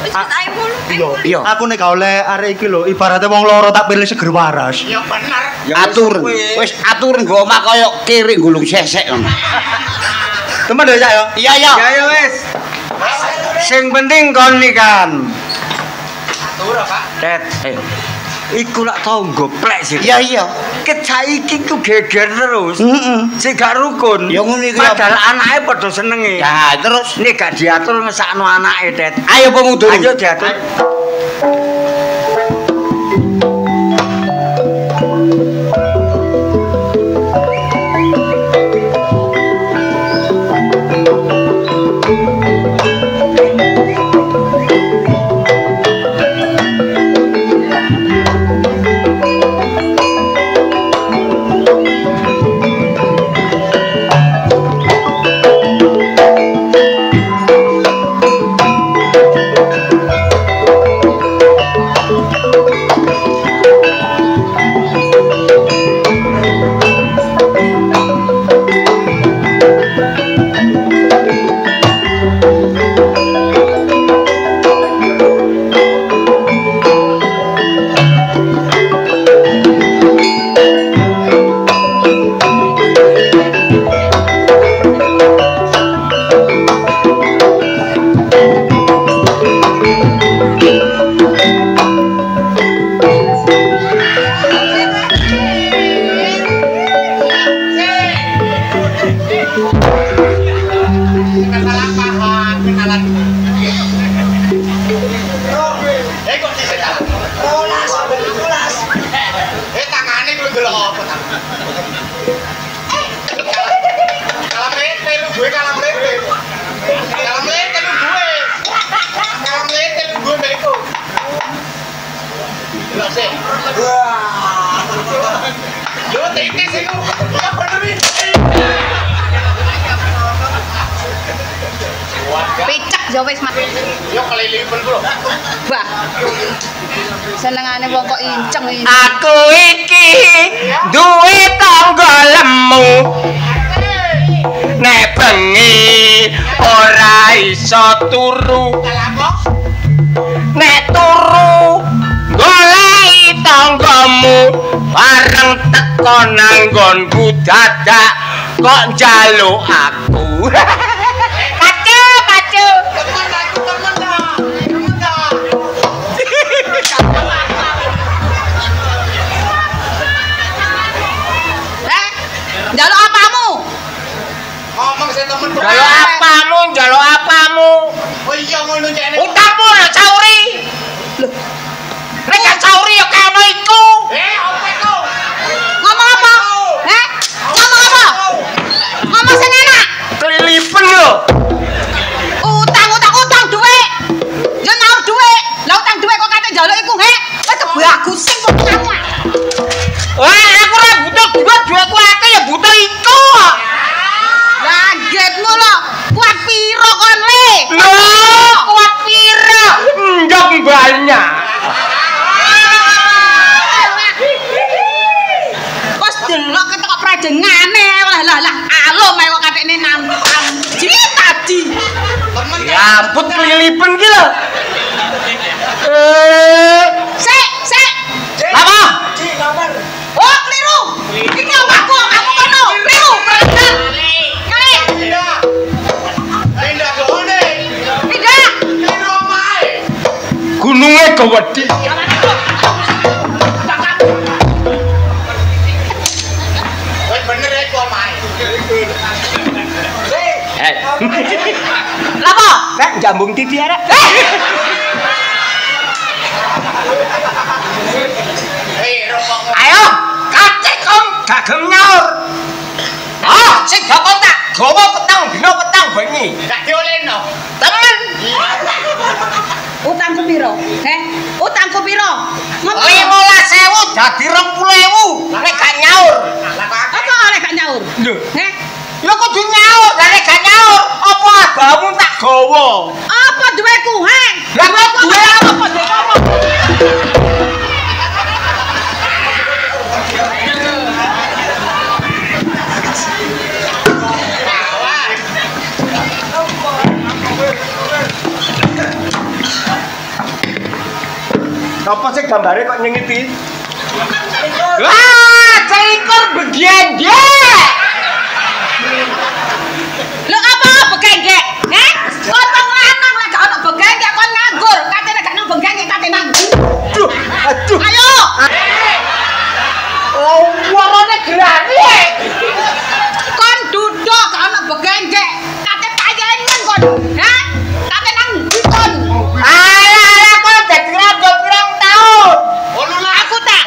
Wis ae mulu. Iya. Aku nek gak oleh arek iki lho, ibaratnya wong loro tak pilih seger waras. Ya Atur. Wis atur nggo omah kaya kiri gulung sesek ngono. Temen lho Cak ya. Iya, iya. Ya ya wis. Sing penting kon nikahan. Atur Pak. Tet, iku lak tau goplek sih. Iya, iya. Ket saiki ku geger terus. Heeh. Sing gak rukun. Ya ngono iki ya. Padahal anake padha senenge. Ya, terus Nek gak diatur ngesakno anake, Tet. ayo pemudur. Ayo diatur. Picek ya wis Mat. Yo kelilipan bro. Wah. Senengane wong kok inceng iki. Aku iki duwe tangga lemu. Nek bengi ora iso turu. Nek turu goleki tanggamu bareng teko nang nggonku dadak kok njaluk aku. Kacu. Njaluk apamu? Ngomong sing temen. Njaluk apamu? Oh iya ngono jane. Utangmu lho sauri. Nek gak sauri ya kene iku. Apa iku? Ngomong apa? Ngomong apa? Ngomong sing enak. Kelilipen lho. Utang dhuwit. Ya nyaur dhuwit. Lah utang dhuwit kok kate njaluk iku, he? Wis kebagusin kok kamu. Wah, aku ora butuh duitku akeh ya butuh iku. pripun ki lho? Sik. Apa? Oh, keliru. Iki omahku kono. Keliru. Kali. Pindah. Gununge gawedhi. Lapa? Nek jambung titi arek. Ayo, kacek kom, gagem nyaur. Sing gak tak gawa petang dina petang bengi. Gak diolehno. Temen. Utangku piro? Utangku piro? 15.000 dadi 20.000. Nek gak nyaur. Apa oleh gak nyaur? Lho. Ya kudu nyaur, lah nek gak nyaur, apa agamu tak gawa? Apa duweku, Lah kok duwe apa apa? Apa sih gambarnya kok nyengiti? Celingkur begendek. Lho apa begendek? Kon wong lanang lek gak ono begendek kon nganggur, katene gak nang begendek katene nganggur. Aduh. Ayo. Oh, warane grani. Kon duduk gak ono begendek, kate payengen kon. Kate nang kon. Alah kok dadi rada pirang taun? Aku tak.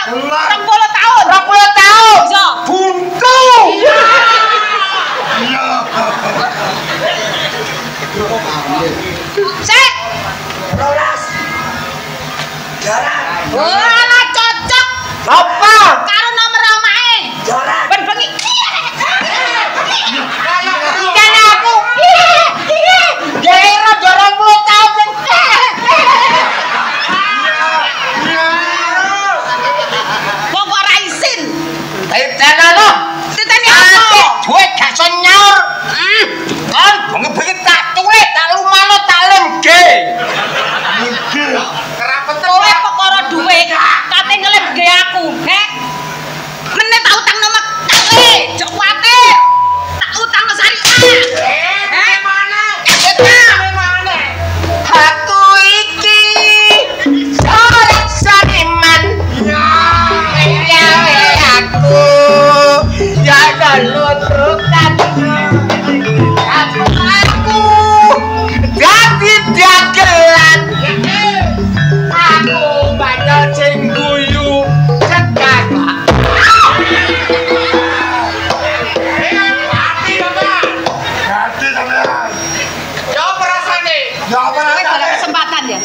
20 tahun. 20 tahun. Iso. Buntu. Sik. 12. Wah, cocok. Apa? Karo nomor omahe. Ben bengi. Jane aku. Gawe rada 20 tahun. Wong kok ora isin. Titeni lho. Titeni apa? Duwe gak iso nyaur. Kon bengi-bengi tak tuwek, tak lumano, tak lemge. Kowe perkara dhuwit, kate ngelemge aku, Meneh tak utang nomor kali, jok kuwatir. Tak utang no syariah. Mana? Aku iki seorang seniman. Ya aku jangan lutrukan. Aku jadi dagelan. Aku banyak sing guyu cekak. Kowe golek kesempatan ya?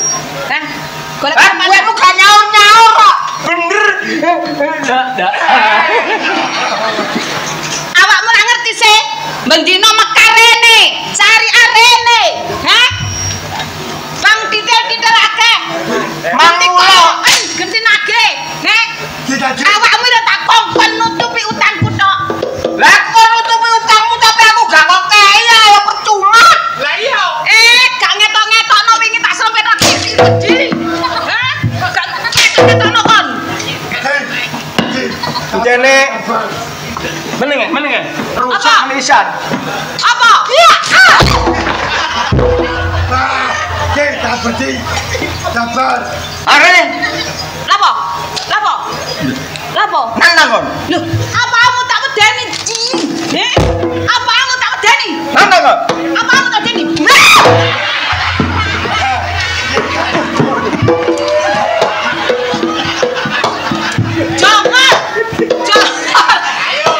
Golek Gue kesempatan. bukan nyaur-nyaur kok. Bener. Awakmu ora ngerti sih? Mendino mekar rene, syariah rene. Bang titel-titel akeh. Mangulo. Genti nage. Awakmu ora tak kongkon nutupi utangku tok. Lah kok nutupi utangmu tapi aku gak kok kaya ya percuma. Lah iya. Gak ngetok-ngetokno wingi tak sompet lagi siji. Gak ngetok-ngetokno kon. Jene. Meneng. Rusak nisan. Apa? Iya. Sabar. Arene. Lapo? Nang kon. Lho, apamu tak medeni, Ci? Apamu tak medeni? Nang kon. Apamu tak medeni? Jangan. Ayo.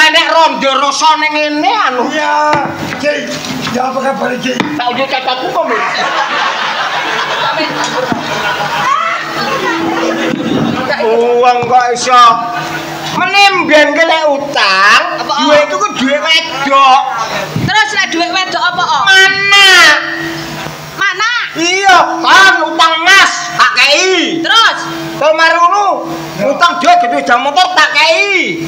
Nek rondo rasane ngene anu. Iya, Ki. Ya apa kabar Ki? Tak ujuk cacatku kok, Mir. Uang kok iso menimben kene utang, duwe itu kan duwe wedok. Terus nek dhuwit wedok apa? Mana? Mana? Iya. iya, kan utang emas tak kei. Terus, Kalau mari ngono, utang duit gede jam motor tak kei.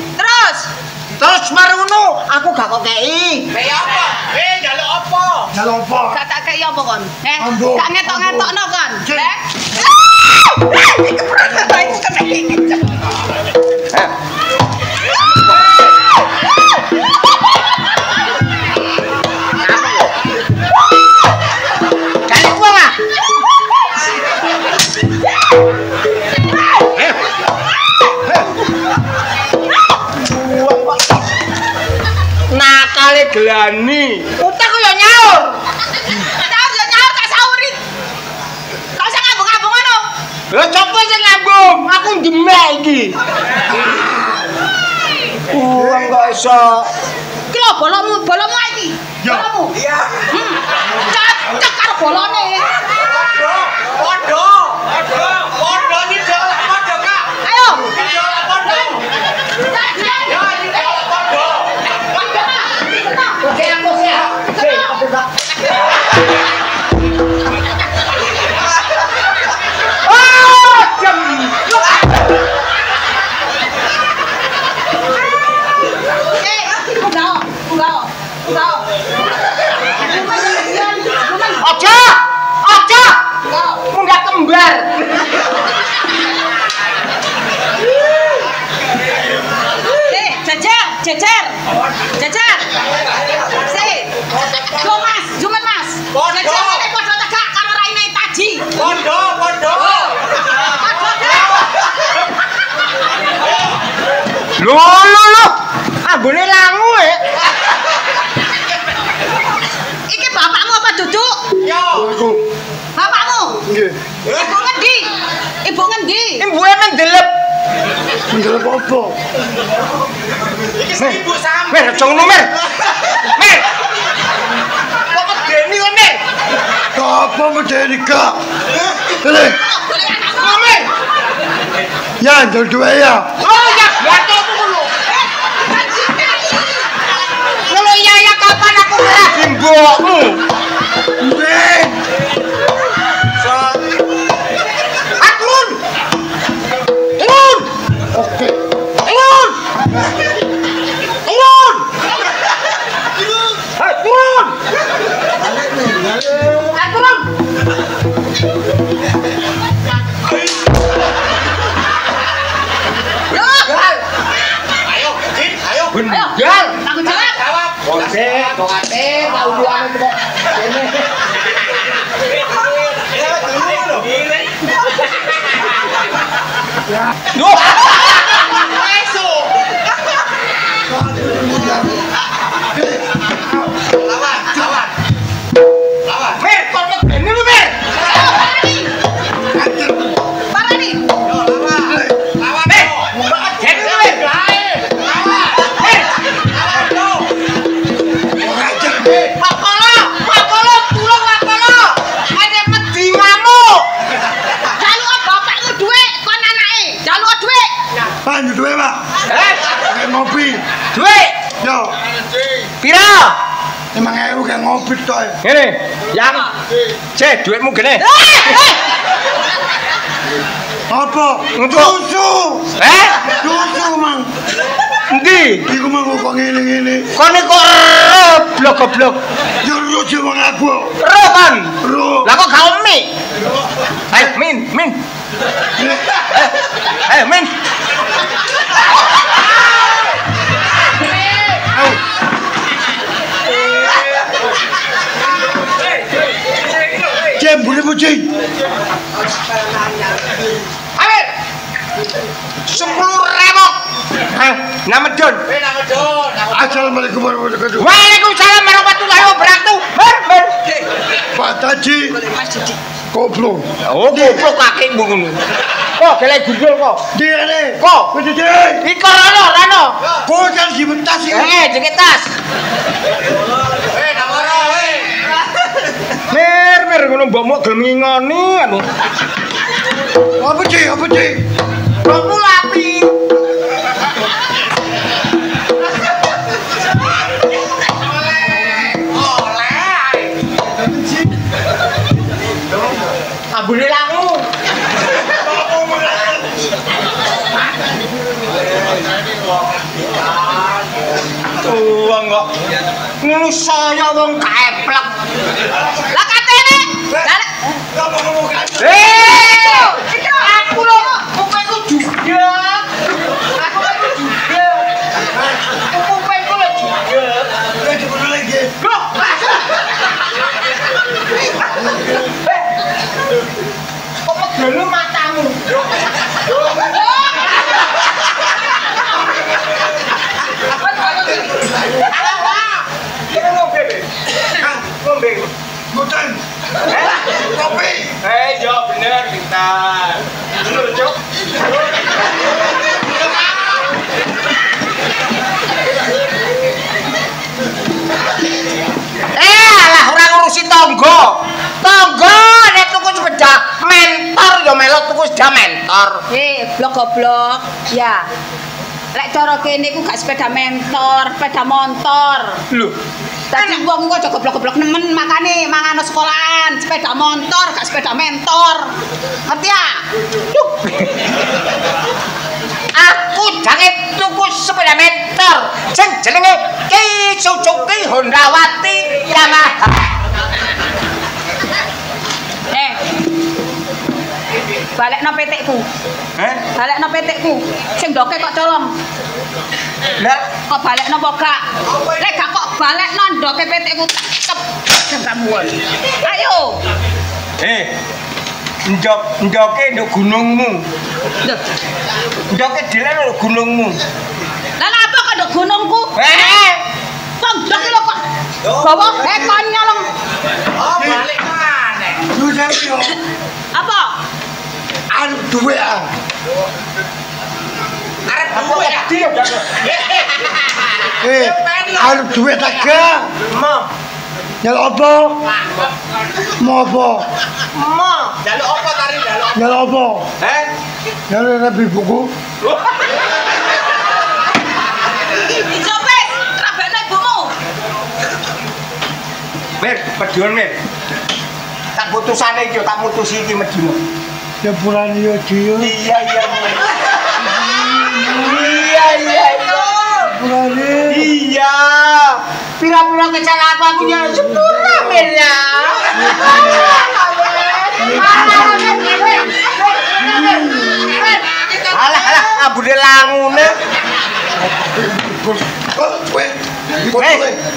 Terus mari ngono, aku gak kok kei. Kei apa? Njaluk apa? Jalur apa? gak tak kei apa kon? Ambo. Gak ngetok-ngetokno kon. Kali uang ah. Nakale gelani. Utang yo nyaur. Nyaur gak sauri. Kau usah ngambung-ngambung ngono. Lah coba sing ngambung, aku ndemek iki. Uang gak iso. Iki lho bolomu iki. Bolomu. Iya. Cocok karo bolone. Podo iki jolak podo Kak. Ayo. Jolak podo. Oke aku siap. Oh, jam. Aja. Munggah kembar. Jejer. Si. Jumen Mas. Jejer ini padha tegak karo raine Taji. Podo. Padha Lho. Ambune langu Iki bapakmu apa duduk? Yo. Bapakmu. Nggih. Ibu ngendi? Imbuke mendelep. Mendelep apa? Ibu sampe. Mer, aja ngono, Mer. Mer. Kok medeni kok, Mer? Apa medeni Kak? Ini, Boleh anakmu. Mer. ya jual dua ya. Oh, ya gato aku ngono. Kalau ya kapan aku ngelagi mbokmu? Nggih. Aklun. Oke. Hai, turun. Ayo. Bener. Tanggung jawab. Bongate, uduane kok. Duh. Lawan. Mer, kok medeni lu, Mer? Parani. Lawan. Mer, medeni lu, Mer. Pakolo, tulung Pakolo. Ada medhi ngamuk. Jaluk bapakmu dhuwit kon anake. Jaluk dhuwit. Panju dua Pak. Kayak ngopi. Duit. Yo. Pira? 5.000 kayak ngopi toh. Ngene, yang duitmu gene. Apa? Untuk- Susu. Susu mang. Endi? Iku mang kok ngene-ngene. Kone kok goblok. Yo lucu wong aku. Ero kan? Bro. Lah kok gak mie? Ayo, Min. Ayo, Min. Cem boleh pucing. Ayo. 10.000. Nama Don. Assalamualaikum warahmatullahi wabarakatuh. Waalaikumsalam warahmatullahi wabarakatuh. Ber. Pak Taji. Koplo. Oh, goblok kakekmu ngono. Kok gelek gundul kok. Dia nih. Kok? Pucing. Iko Rano. Kau jangan dimentas ini. Jengket tas. Mir ngono mbokmu gelem ngingoni anu. Apa sih? Mbokmu lapi. ambune langu. Wong kok ngono saya wong keplek. Lah katene. Aku lho, kupingku juga. Aku juga. Kupingku lho juga. Ya dibunuh lagi. Kok? Kok medeni matamu? Ngombe. Muten. Kopi. Yo bener kita. Bener, Cuk. Alah ora ngurusi tangga. Tangga nek tuku sepeda mentor yo melok tuku sepeda mentor. Blok goblok. Ya. Lek cara kene iku gak sepeda mentor, sepeda motor. Lho, Dadi wong kok aja goblok-goblok nemen makane mangan sekolahan, sepeda motor, gak sepeda mentor. Ngerti ya? aku jange tuku sepeda motor sing jenenge Ki Suzuki Hondawati Yamaha. Balekno petikku. Balekno petikku. Sing ndoke kok colong. Lah, kok balekno apa gak? Lek gak kok balekno ndoke petikku cep jengkamuan. Ayo. Ndoke nduk gunungmu. Lho, Ndoke dhewe nduk gunungmu. lah apa kok nduk gunungku? Kok ndoke lho kok. Bawa kon nyolong. Oh, balik maneh. Apa? Arep duwe ah. Arep duwe ah. Arep duwe ta gak? Mo. Nyaluk apa? Mau apa? Mo, njaluk apa kari njaluk? Nyaluk apa? Nyaluk nabi buku. Sopir, trabekno ibumu. Mir, pedhon mir. Tak putusane iki, tak mutusi iki medina. Ya puran yo dia. Iya. Iya. Puran. Iya. Pira-pira kecelakaan punya sepura mir ya. Alah, abune langune.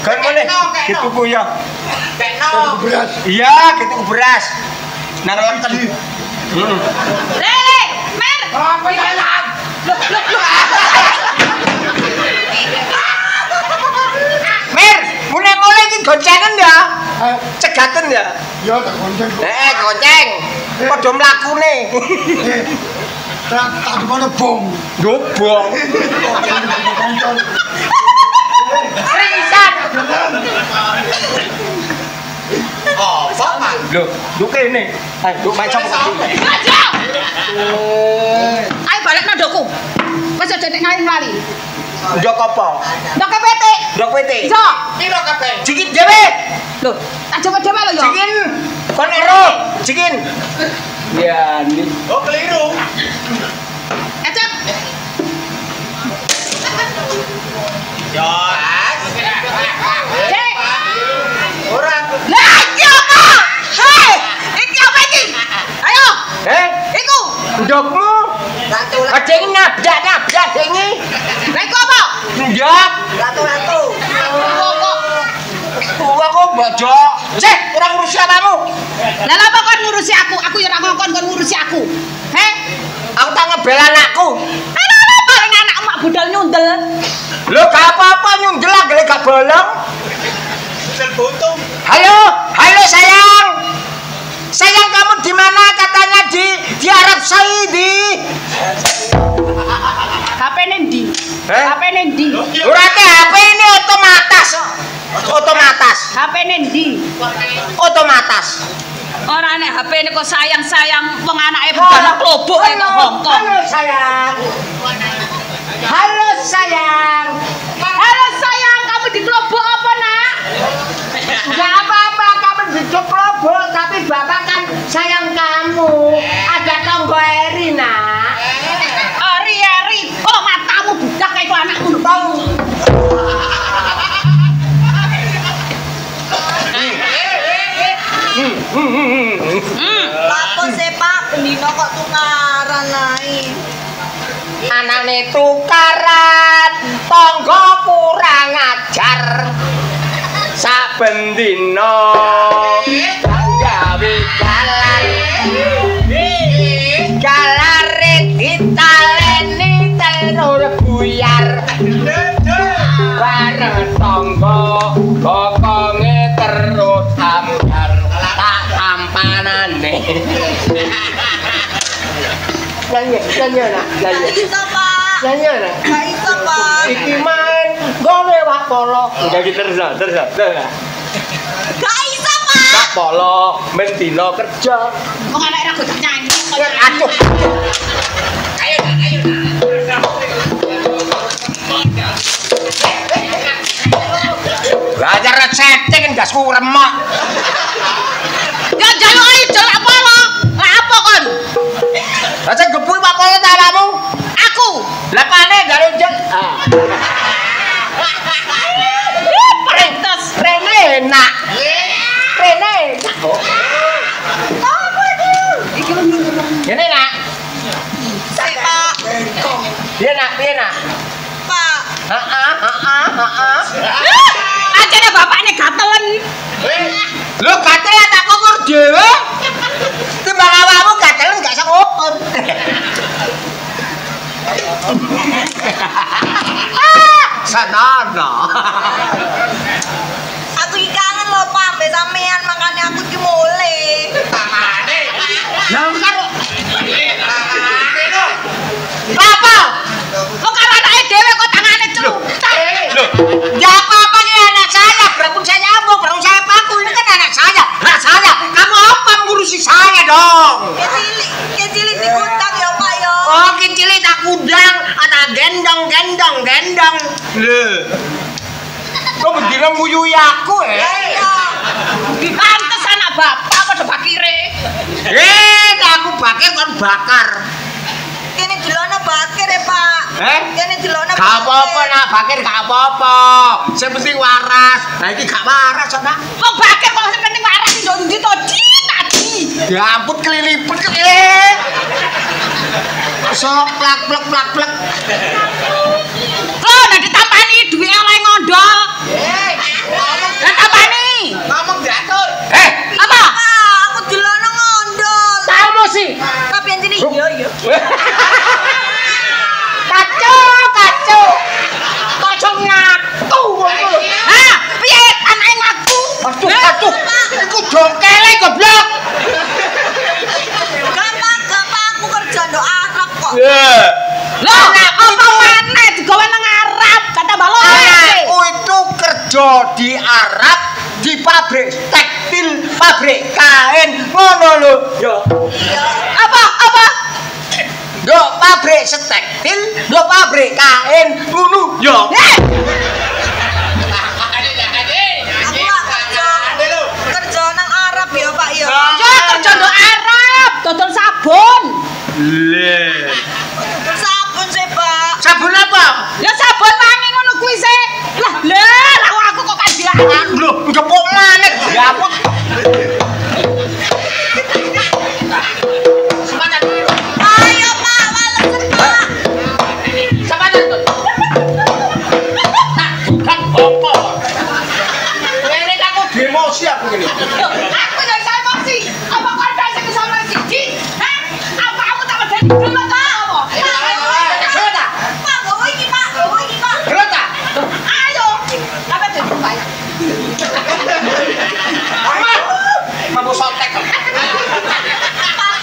Kan boleh. Gitu ku ya. Beras. Iya, gitu beras. Nang lenten. Lele, Mer. Apa jalan? Mer, mulai iki goncengan ya. Cegaten ya. Ya tak konceng. Gonceng. Padha mlakune. Tak kono bom. Dobong. Risan. Apa, Pak? Lho, nduk kene. Ayo, nduk macam kok. Aja. Ayo balekno ndokku. Wis aja nek ngali-ngali. Ndok apa? Ndok petik. Ndok pete. Iso. Piro kabeh? Jikit dhewe. Lho, tak coba dhewe lho ya. Jikin. Kon ero, jikin. Ya, ini. Oh, keliru. Ecep. Ya. Cek. Ora. Lah, iki apa? Hei, iki apa iki? Ayo. Iku. Ndokmu. Ada ini nabrak ini. Lah iku apa? Ndok. Ratu. Tua kok bojok. Cek, ora ngurusi apamu. Lah apa kon ngurusi aku? Aku ya ora ngongkon kon ngurusi aku. He? Aku tak ngebel anakku. Ana paling anak mak budal nyundel. Lho, gak apa-apa nyundel anggere gak bolong. Halo sayang. Sayang, kamu di mana? Katanya di Arab Saudi. HP nendi? HP nendi? Ora ke HP ini otomatis. HP nendi? Otomatis. Ora nek HP ini kok sayang-sayang wong anake budal klobok nang Hongkong. Halo sayang. Halo sayang, kamu diklobok apa, Nak? Gak apa-apa kamu hidup robot, tapi bapak kan sayang kamu. kamu ada tonggo Eri nak. Eri, kok matamu budak kayak itu anakku bau. Lapo sih Pak, bendino kok tukaran ae. Anane tukaran, tonggo kurang ajar. Saben dina gawe jalan. Galare ditaleni telur buyar. Bareng tonggo bokonge terus ambar. Tak ampanane. Nyanyi nak, Gak nyanyi. iso Pak. Nyanyi nak. Gak iso Pak. Iki main gawe wak polo. Udah gitu terus. Gak iso Pak. Wak polo mendino kerja. Kok anak era gojek nyanyi. Aduh. Belajar setting kan gas remak. Ya jaluk ae jaluk apa lo? Lah apa kon? Baca gebui wak polo ta awakmu? Aku. Lepane jaluk jel. Perintes. Rene enak. Rene enak. Ini nak. Sik Pak. Dia nak. Pak. Ajane bapakne gatelen. Lu gatel tak kukur dhewe. Timbang awakmu gatelen gak iso ngukur. Sanana. Aku iki kangen lho Pak, mbek sampean makane aku iki mule. Lah karo Apa? Kok karo anake dhewe kok tangane celutak. ya apa ini anak saya, berapun saya nyambung, berapun saya paku, ini kan anak saya. Kamu apa mengurusi saya dong? Kecilik dikutang ya Pak ya. Oh, kecilik tak kudang, ada gendong. Kok begini nguyui aku Iya. Pantes anak bapak padha bakire. aku bakir kan bakar. Kene dilono bakir ya Pak. Kene dilono Gak apa-apa nak, bakir gak apa-apa. Yang penting waras. Nah ini gak waras nak. Kok bakir kok sing penting waras iki ndok ndi to tadi. Ya ampun kelilipet. Sok plak. Loh, nek ditampani duwe oleh ngondol. Lah tampani. Ngomong diatur. Apa? Pak, aku dilono ngondol. Tahu sih. Tapi yang sini iya. Kacau. Kacau ngaku. Hah, piye anake ngaku? Aduh. Iku jongkele goblok. Gampang aku kerja ndok Arab kok. Loh, apa maneh digawe nang Arab? Kata balo. Aku itu kerja di Arab di pabrik tekstil, pabrik kain, ngono lho. Yo. Apa? Yo pabrik tekstil, yo pabrik kain, ngono. Yo. Aku gak kerja nang Arab ya Pak ya. Ya kerja ndok Arab, dodol sabun. Sabun sih Pak. Sabun apa? Ya sabun wangi ngono kuwi sih. Lah aku kok kandilan. Lho, njepuk maneh. Ya ampun. Ayo Pak, walesen Pak. Emosi aku gini. Aku ya iso emosi. Apa kon sing iso siji? Hah? Apa aku tak medeni dulu ta apa? Pak, bawa iki Pak. Ayo. Apa jadi Pak? Mampu sotek. Pak,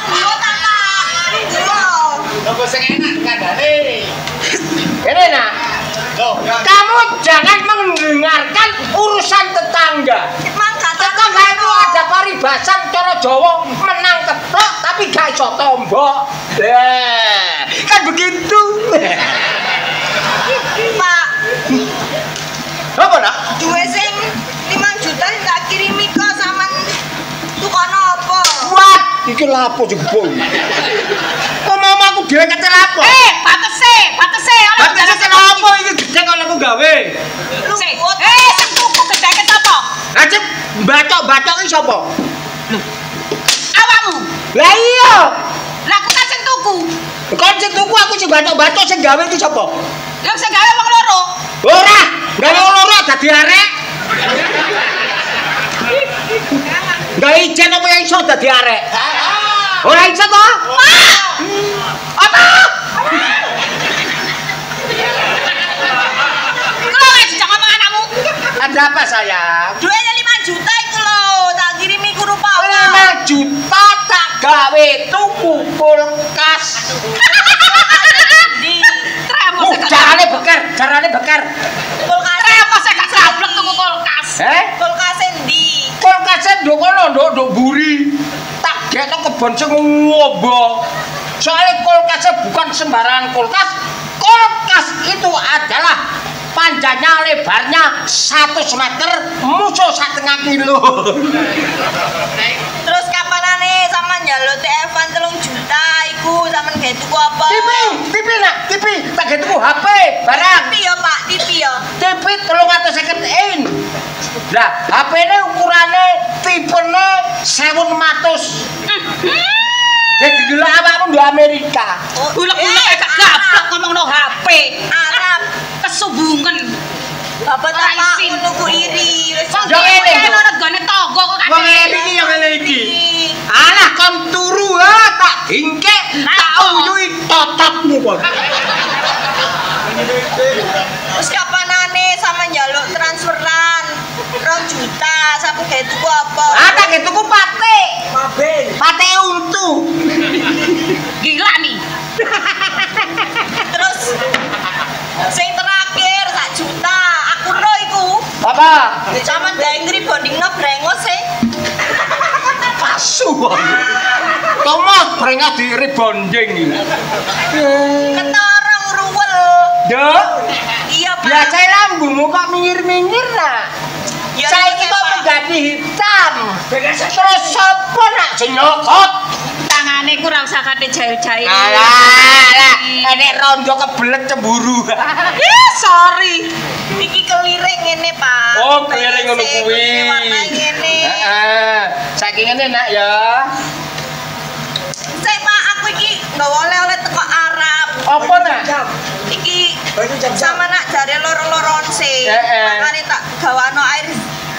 bawa ta Pak. Logo sing enak kandhane. Ini nak. Kamu jangan mendengarkan urusan tetangga. Tetangga itu ada paribasan cara Jawa menang keplok tapi gak iso tombok. Kan begitu. Pak, Apa nak? duwe sing 5 juta tak kirimi kok sampean tukono apa? Waduh. Iki lapo jebol. Ngomong aku dhewe kecil lapo? Batese. Batese lapo iki gede kok aku gawe. Sing tuku gedhe sapa? Lah cek bacok-bacok iki sapa? Awakmu. Lah iya. Lah aku kan sing tuku. Kon sing tuku aku sing bacok-bacok sing gawe iki sapa? Ya sing gawe wong loro. Ora, gawe wong loro dadi arek. Gawe ijen apa yang iso dadi arek? Ora iso to? Apa? Kulo wis jangan ngomong anakmu. Ada apa sayang? Duitnya 5 juta itu loh, tak kirimi ku rupa 5 juta tak gawe tuku kulkas. di Carane beker. kulkas. Repot gak gablek tuku kulkas. Kulkas endi? Kulkasnya ndok kono ndok buri. Tak gekno kebon sing ngombo. Soalnya kulkasnya bukan sembarangan kulkas. Kulkas itu adalah panjangnya lebarnya 1 meter, musuh 1,5 kilo. Terus kapanane sama njaluk TF-an 3 juta iku sampean gawe tuku apa? TV tak gawe tuku HP barang. TV ya Pak, TV ya. TV 350 in. Lah, HP-ne ukurane tipene 1500. Jadi gila awakmu ndok Amerika. Bulek-bulek gak gablek ngomongno HP. Arab Kesubungan. Bapak tak mau nunggu iri. Wis Yo ngene ono negane tangga kok Wong ngene iki ya ngene iki. Alah kon turu tak dingkek, tak uyui tototmu kon. Terus kapanane sama njaluk transferan 2 juta sampe gawe tuku apa? Tak gawe tuku pate. Pate untu. Gila nih. Terus sing terakhir 1 juta aku ro iku. Apa? Zaman dengri bondingno brengos e. Pasu. Tomos brengos di rebonding iki. Ketorong ruwel. Yo. Iya, Pak. Biasa lambungmu kok minggir-minggir nak. Ya, Saiki iya, kok Pak. menjadi hitam. Terus sapa nak sing nyokot? Tangane ku ora usah kate jail-jail. Alah, enek rondo kebelet cemburu. Sorry. Iki keliring ngene, Pak. Oh, keliring ngono kuwi. Warna ngene. Heeh. Saiki ngene nak ya. Sik, Pak, aku iki nggawa oleh-oleh teko Arab. Apa nak? Iki sama nak jare loro-loron sih. Heeh. Makane tak gawano air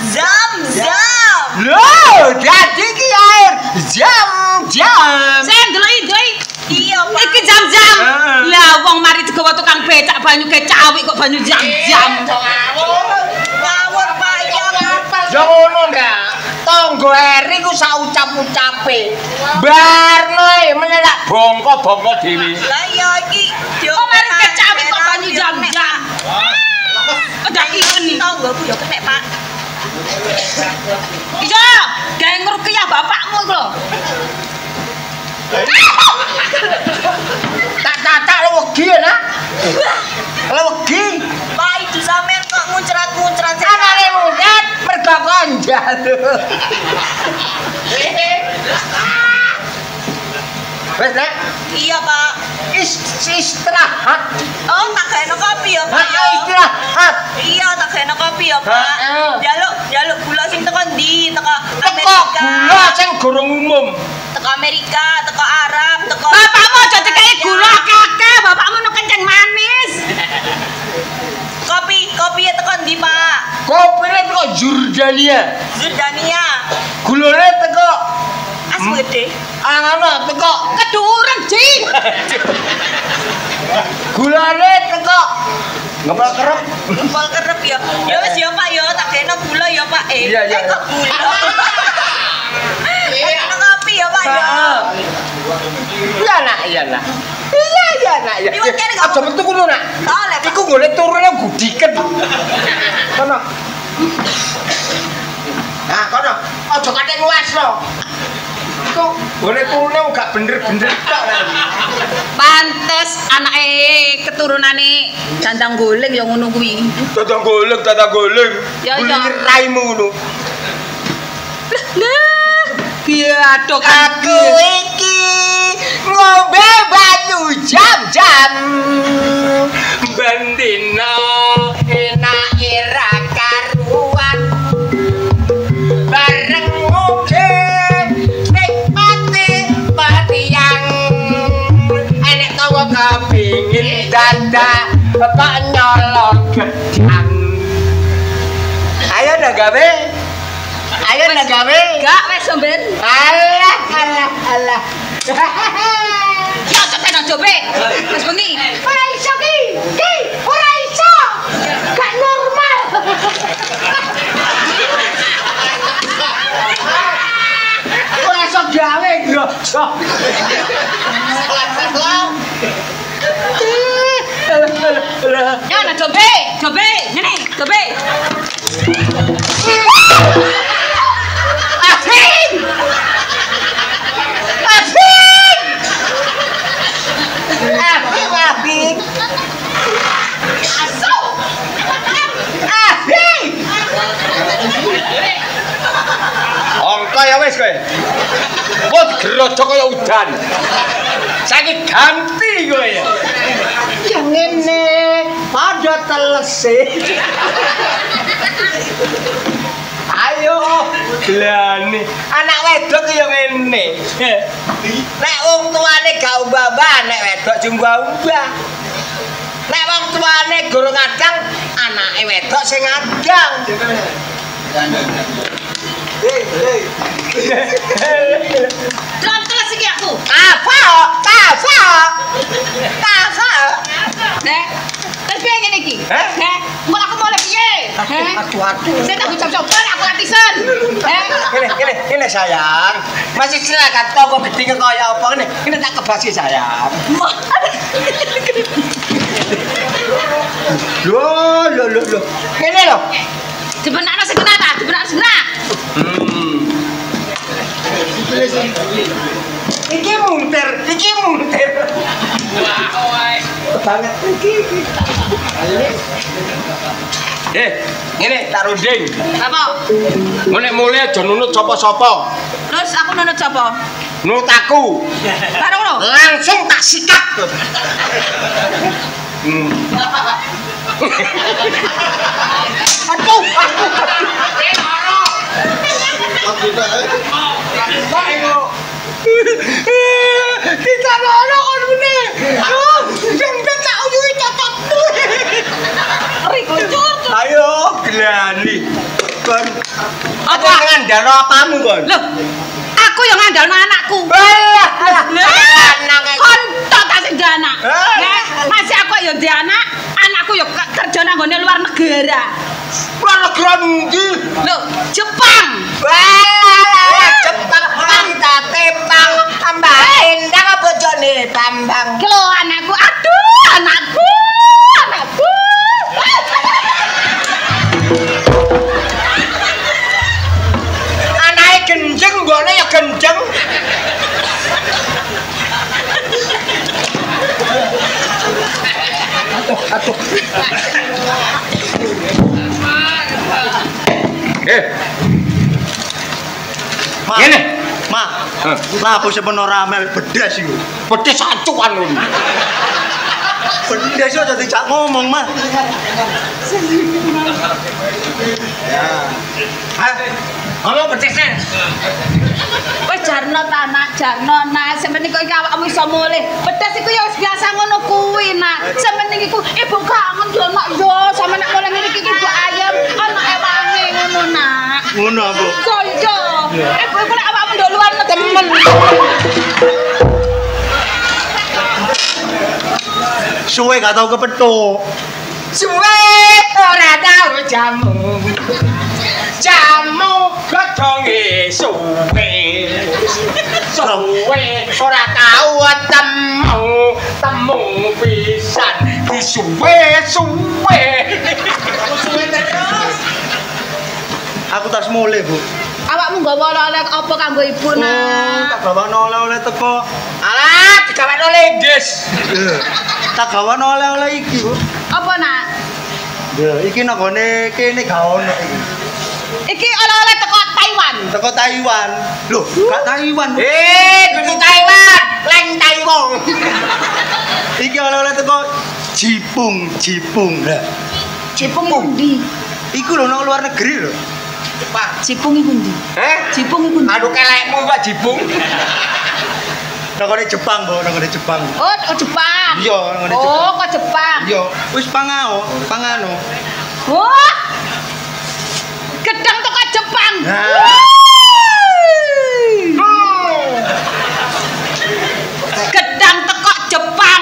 zam-zam. Loh, jadi ki air jam-jam. Sen delok-delok. Iya, Pak. Iki jam-jam. Heeh. Lah wong mari digawa tukang becak banyu kecawik kok banyu jam-jam. Ngawur, Pak. Iya, Pak. Ya ngono ndak. Tonggo eri ku sak ucap-ucape. Barno menelak bongko-bongko dhewe. Lah iya iki Kok mari kecawik kok banyu jam-jam. Udah ini. Tonggoku yo kenek, Pak. Iya, gawe ngruqyah bapakmu iku lho. Tak lewegi ya nak. Lewegi. Pak itu sampean kok muncrat-muncrat sih. Anake mudat mergo konjal. Wes nak. Iya, Pak. Istirahat. Oh, tak gawe kopi ya, Pak. Ayo istirahat. Iya, tak gawe kopi ya, Pak. Heeh. Jaluk gula sing teko ndi? Teko Teko Amerika. gula sing gorong umum. Teko Amerika, teko Arab, teko Bapakmu aja dikai gula kakek, bapakmu nu kenceng manis. Kopi ya teko ndi, Pak? Kopine teko Jordania. Jordania. Gulane teko Asu gede. ana teko Keduren, Jing. gulane teko ngepel kerep. Empol kerep ya. Ya wis ya, Pak ya, tak gawe gula ya, Pak. Iya, iya, kok gula. Kok kopi ya, Pak ya. Iya nak. Iya nak. Iya. Iwak kene gak Aja metu kono nak. Oleh, Pak. Iku golek turune gudiken. Kono. Nah, kono. Aja kate nguasno. Iku golek turune gak bener-bener tok. Pantes anake keturunane dandang goleng ya ngono kuwi. Dadang goleng. Ya, ya. Raimu ngono. Lah, Aduh Aku iki ngombe banyu jam-jam bendina enak ira karuan bareng ngombe nikmati patiang enek tawa kepingin dadak kok nyolong gedang ayo dah gawe ayo dah gawe Gak wes somben. alah alah Ya tenan cobe. Wis bengi. Ora iso ki. Ki, ora iso. Gak normal. ora iso gawe grojok Ya ana cobe. Cobe. Ngene, cobe. Afin Afin Afin Afin Afin Ongko ya wis kowe. Kok digerojok kaya udan. Saiki ganti kowe ya. Yang ngene padha telese. Ayo, glane. Anak wedok ya ngene. Nek wong tuane gak umbah-umbah, nek wedok jumbah-umbah. Nek wong tuane guru ngadang, anake wedok sing ngadang. Jangan kelas iki aku. Apa? Nek, terus piye ngene iki? Nek, kok aku mau piye? Aduh. Saya tak ucap-ucap aku latisen. Ini sayang. Masih silakan toko gedhe kaya apa ngene. Ini tak kebasi sayang. Loh. Ngene lho. Dibenakno segera ta? Dibenakno segera. Iki muntir. Banget iki. Ngene tak runding. Apa? Ngene mulai aja nunut sapa-sapa. Terus aku nunut sapa? Nunut aku. Karo ngono. Langsung tak sikat. Aduh. Kita ono kon mene. Sing tak uyuhi cocokmu. Ayo glani. Kon. Apa ngandalo apamu kon? Loh, aku yang ngandalno anakku. Alah. Kon tok tak sing anak. Masih aku ya ndek anak, anakku ya kerja nang gone luar negara. Luar negara ndi? Loh, Jepang. Jepang kita tembang tambah endang bojone tambang. Ki lho anakku, aduh anakku. Anake genjeng nggone ya genjeng. Aduh. Ngene. Ma. Lah apa sepen ora amel bedas iku. Bedes acuan lho. Bedas aja dijak ngomong, Ma. Ono bedesne. Wis jarno ta nak, jarno nak. Sampeyan iki awakmu iso mulih. Bedas iku ya wis biasa ngono kuwi nak. Sampeyan iki ibu kangen yo nak yo. Sampeyan nek mulih ngene iki ibu ayam, anake wangi ngono nak. Ngono apa? Kaya. Ibu nek awakmu ndok luar temen. Suwe gak tau kepethuk. Suwe ora tau jamu. Jamu godhonge suwe. Suwe ora tau temu pisan. Suwe. Suwe terus. Aku tas mulai, Bu. Awakmu nggawa oleh apa kanggo ibu nak? Tak gawano oleh-oleh teko. Alah, digawekno lendes. Tak gawano oleh-oleh iki, Bu. Apa nak? Ya, iki nang gone kene gak ono iki. Iki oleh-oleh teko Taiwan. Teko Taiwan. Loh, gak Taiwan. Kudu Taiwan, leng Taiwan. Iki oleh-oleh teko Jipung. Lah. Jipung iku ndi? Iku lho nang luar negeri lho. Jipung iku ndi? Jipung iku ndi? Aduh kelekmu Pak Jipung. Nang Jepang, Mbok, nang Jepang. Oh, Jepang. Iya, nang Jepang. Oh, kok Jepang. Iya, wis pangano. Wah. Gedang teko Jepang. Gedang teko Jepang.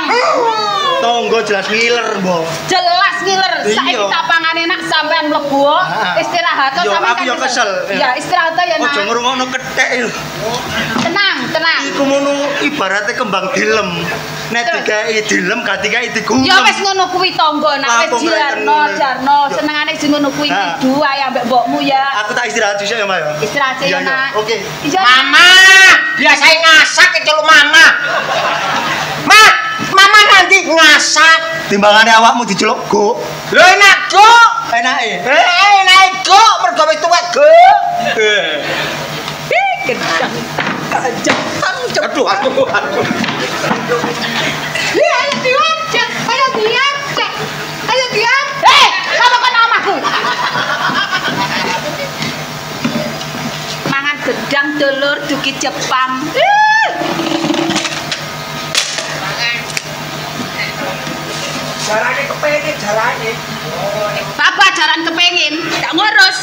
Tonggo jelas ngiler, Mbok. Jelas ngiler. Iya. Saiki tapangan enak sampean mlebu. Istirahat Yo, sampean. aku yo kesel. Ya, istirahat ya nak. Ojo ngrungokno kethek lho. Tenang. Iku ngono ibaratnya kembang dilem. Nek digawe dilem gak digawe digulem. Ya wis ngono kuwi tangga nek wis Jarno, senengane sing ngono kuwi kudu ae ambek mbokmu ya. Aku tak istirahat dhisik ya, Mbak ya. Istirahat ya, Nak. Oke. Mama, biasain ngasak keceluk mama. Mama nanti ngasak. Timbangane awakmu diceluk go. Lho enak go. Enake. Enak go mergo wis tuwek go. Gedang. Jepang. Aduh. Ayo diajak. Kamu kan omahku. Mangan gedang dulur duki Jepang. Jarane kepengin jarane. Apa jaran kepengin? Gak ngurus.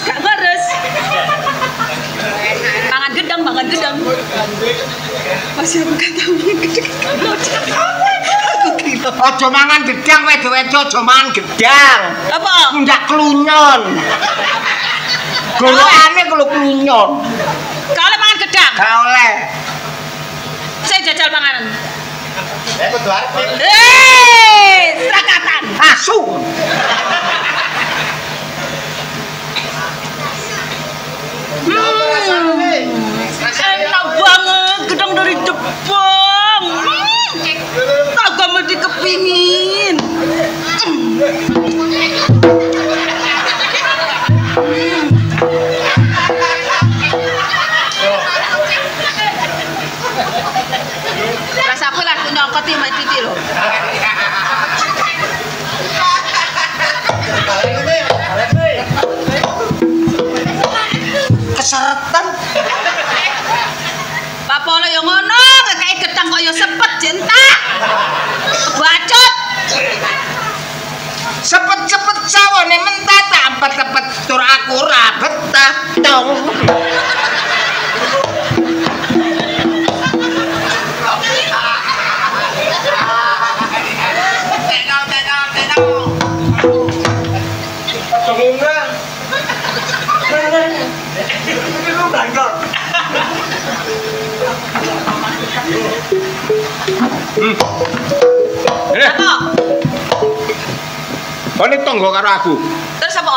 Mangan gedang. Masih aku kata Aja mangan gedang wedo-wedo, aja mangan gedang. apa? Ndak klunyon. Golokane kalau klunyon. Kalau mangan gedang, Gak oleh. saya jajal panganan. Kudu arep. Serakatan. Asu. Enak banget gedang dari Jepang. Kagak mesti kepingin. Rasaku lah nyokot Mbak Titi loh. Keseretan. Pak Polo yang ngono, kayak gedang kok yo sepet cinta. Bacot. Cepet-cepet sawane mentah tampet-tepet tur aku ra betah dong. Apa? Kon tonggo karo aku. Terus apa?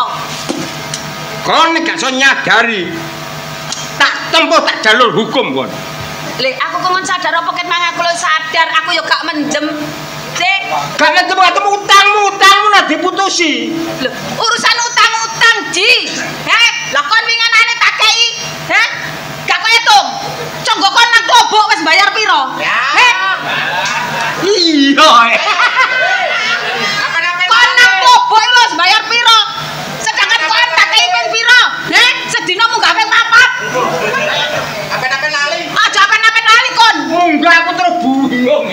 Kon gak iso nyadari. Tak tempuh tak jalur hukum kon. Le, aku kok sadar apa ket mang aku lo sadar, aku yo gak menjem. Sik. Gak ketemu utangmu lah diputusi. Lho, urusan utang-utang, Ji. Lah kon winganane tak kei. Gak koyo tung. Conggo kon nang klobok wis bayar piro? Iya. Kon nang klobok wis bayar piro? Sedangkan kon tak kei ping piro? Sedina munggah ping 4. Apa-apa lali. Aja apen-apen lali kon. Munggah aku terus bingung.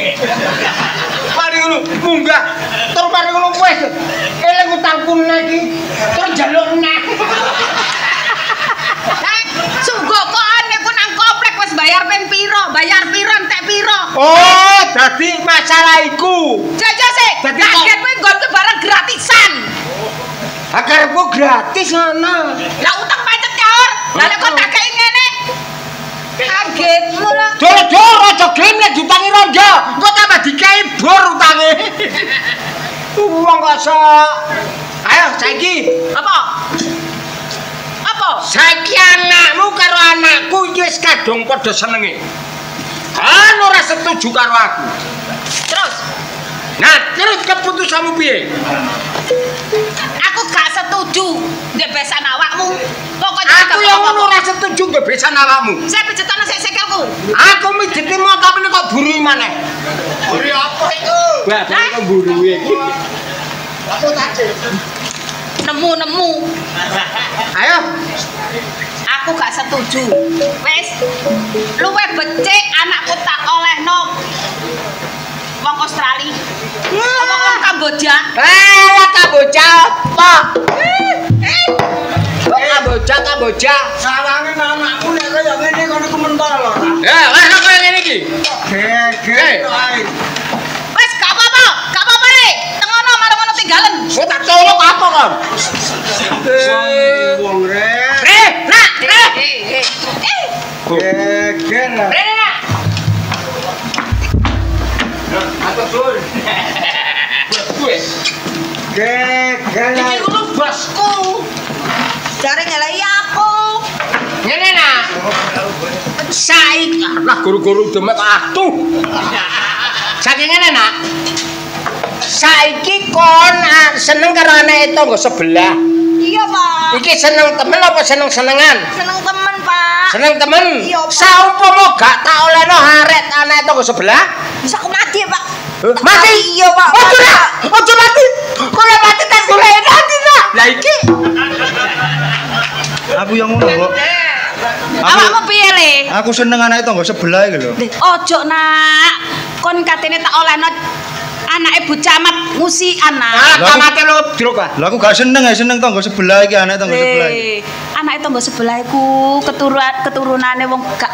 Mari ngono, munggah. Terus mari ngono wis. Eling utangku iki. Terus jaluk neh. Sungguh kok ane ku nang komplek wis bayar ping piro? Bayar piro entek piro? Oh, dadi masalah iku. Jaja sih. Dadi Tak kok- kira kuwi nggonku barang gratisan. Akarku gratis ngono. Lah utang pancet caur. Lah nek kok tak kei ngene. Kagetmu lah. Jor aja gelem nek diutangi rondo. Engko tambah dikei bor utange. Wong kok sok. Ayo saiki. Apa? Apa? Saiki anakmu karo anakku iki wis kadung padha senenge. Kan ora setuju karo aku. Terus Nah, terus keputusanmu piye? aku gak setuju ndek besan awakmu. Pokoknya Aku yang ngono ora setuju mbek besan awakmu. Saya pijetana sik sikilku. Aku mijitimu tapi kok buru maneh. Buru apa itu? Wah, kok buru iki. Aku tadi. Nemu. Ayo. Aku gak setuju. Wes. Luwe becik anakku tak olehno. Wong Australia. Wong Kamboja. Lah Kamboja apa? Kamboja. Sawange anakku nek kaya ngene kono ku mentolo ta. Wes kok ngene iki. Wes gak apa-apa le. Tengono marang tinggalen. Kok tak colok apa kon? Wong rek. Nak. Geger. Geger. Iki kudu bosku. Jare nyelai aku. Ngene nak. Saiki lah guru-guru demek atuh. Saking ngene nak. Saiki kon seneng karo anake tangga sebelah. Iya, Pak. Iki seneng temen apa seneng-senengan? Seneng temen, Pak. Seneng temen. Iya, Pak. Saumpama gak tak olehno haret anake tangga sebelah. Bisa aku mati, Pak. Mati. Iya, Pak. Ojo mati. Kowe mati tak golek nanti nak. Lah iki. Aku yang ngono, Mbok. Awakmu piye le? Aku seneng anake tangga sebelah iki lho. Ojo nak. Kon katene tak olehno anake bocah amat musikan nak. Kamate ludruk ah. Lah aku gak seneng tangga sebelah iki anake tangga sebelah iki. Anake tangga sebelah iku keturunane wong gak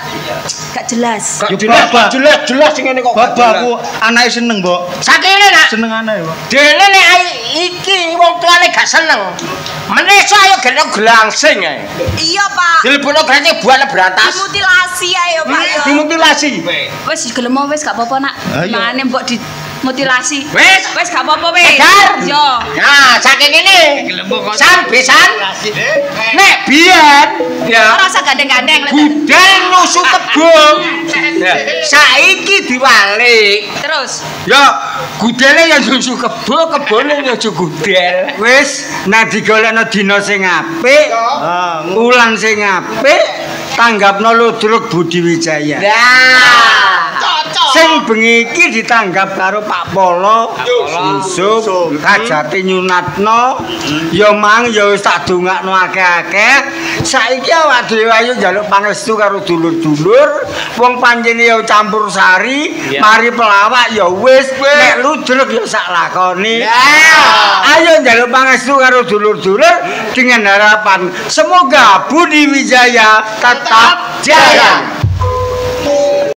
jelas. Gak Yo, jelas, Bapak. jelas ngene kok. Bapakku anake seneng, Mbok. Sakene nak. Seneng anake, Mbok. Dene nek iki wong tuane gak seneng. Meneso ayo gelem glangsing ae. Iya, Pak. Dilebono granting buane berantas. Dimutilasi ayo, Pak. Yo. Dimutilasi. Wis gelem wis gak apa-apa nak. Ayo. Mane mbok dimutilasi. Wis gak apa-apa wis. Edar. Yo. Nah, saking ngene. San besan. Nek biyen ya Ora usah gandeng-gandeng. budal nusu kebon. Saiki diwalik. Terus Ya, gudele ya nusu kebon, kebone ya aja gudel. Wis nek digolekno dina sing apik, Ah, ulan sing apik, tanggapno ludruk Budi Wijaya. Nah, Sing bengi iki ditanggap karo Pak Polo, Yusuf, kajate nyunatno, ya mang ya wis tak dongakno akeh-akeh. Saiki awak dhewe ayo njaluk pangestu karo dulur-dulur, wong panjene ya campur sari, mari pelawak ya wis, nek ludruk ya sak lakone. Ayo njaluk pangestu karo dulur-dulur dengan harapan semoga Budi Wijaya tetap jaya.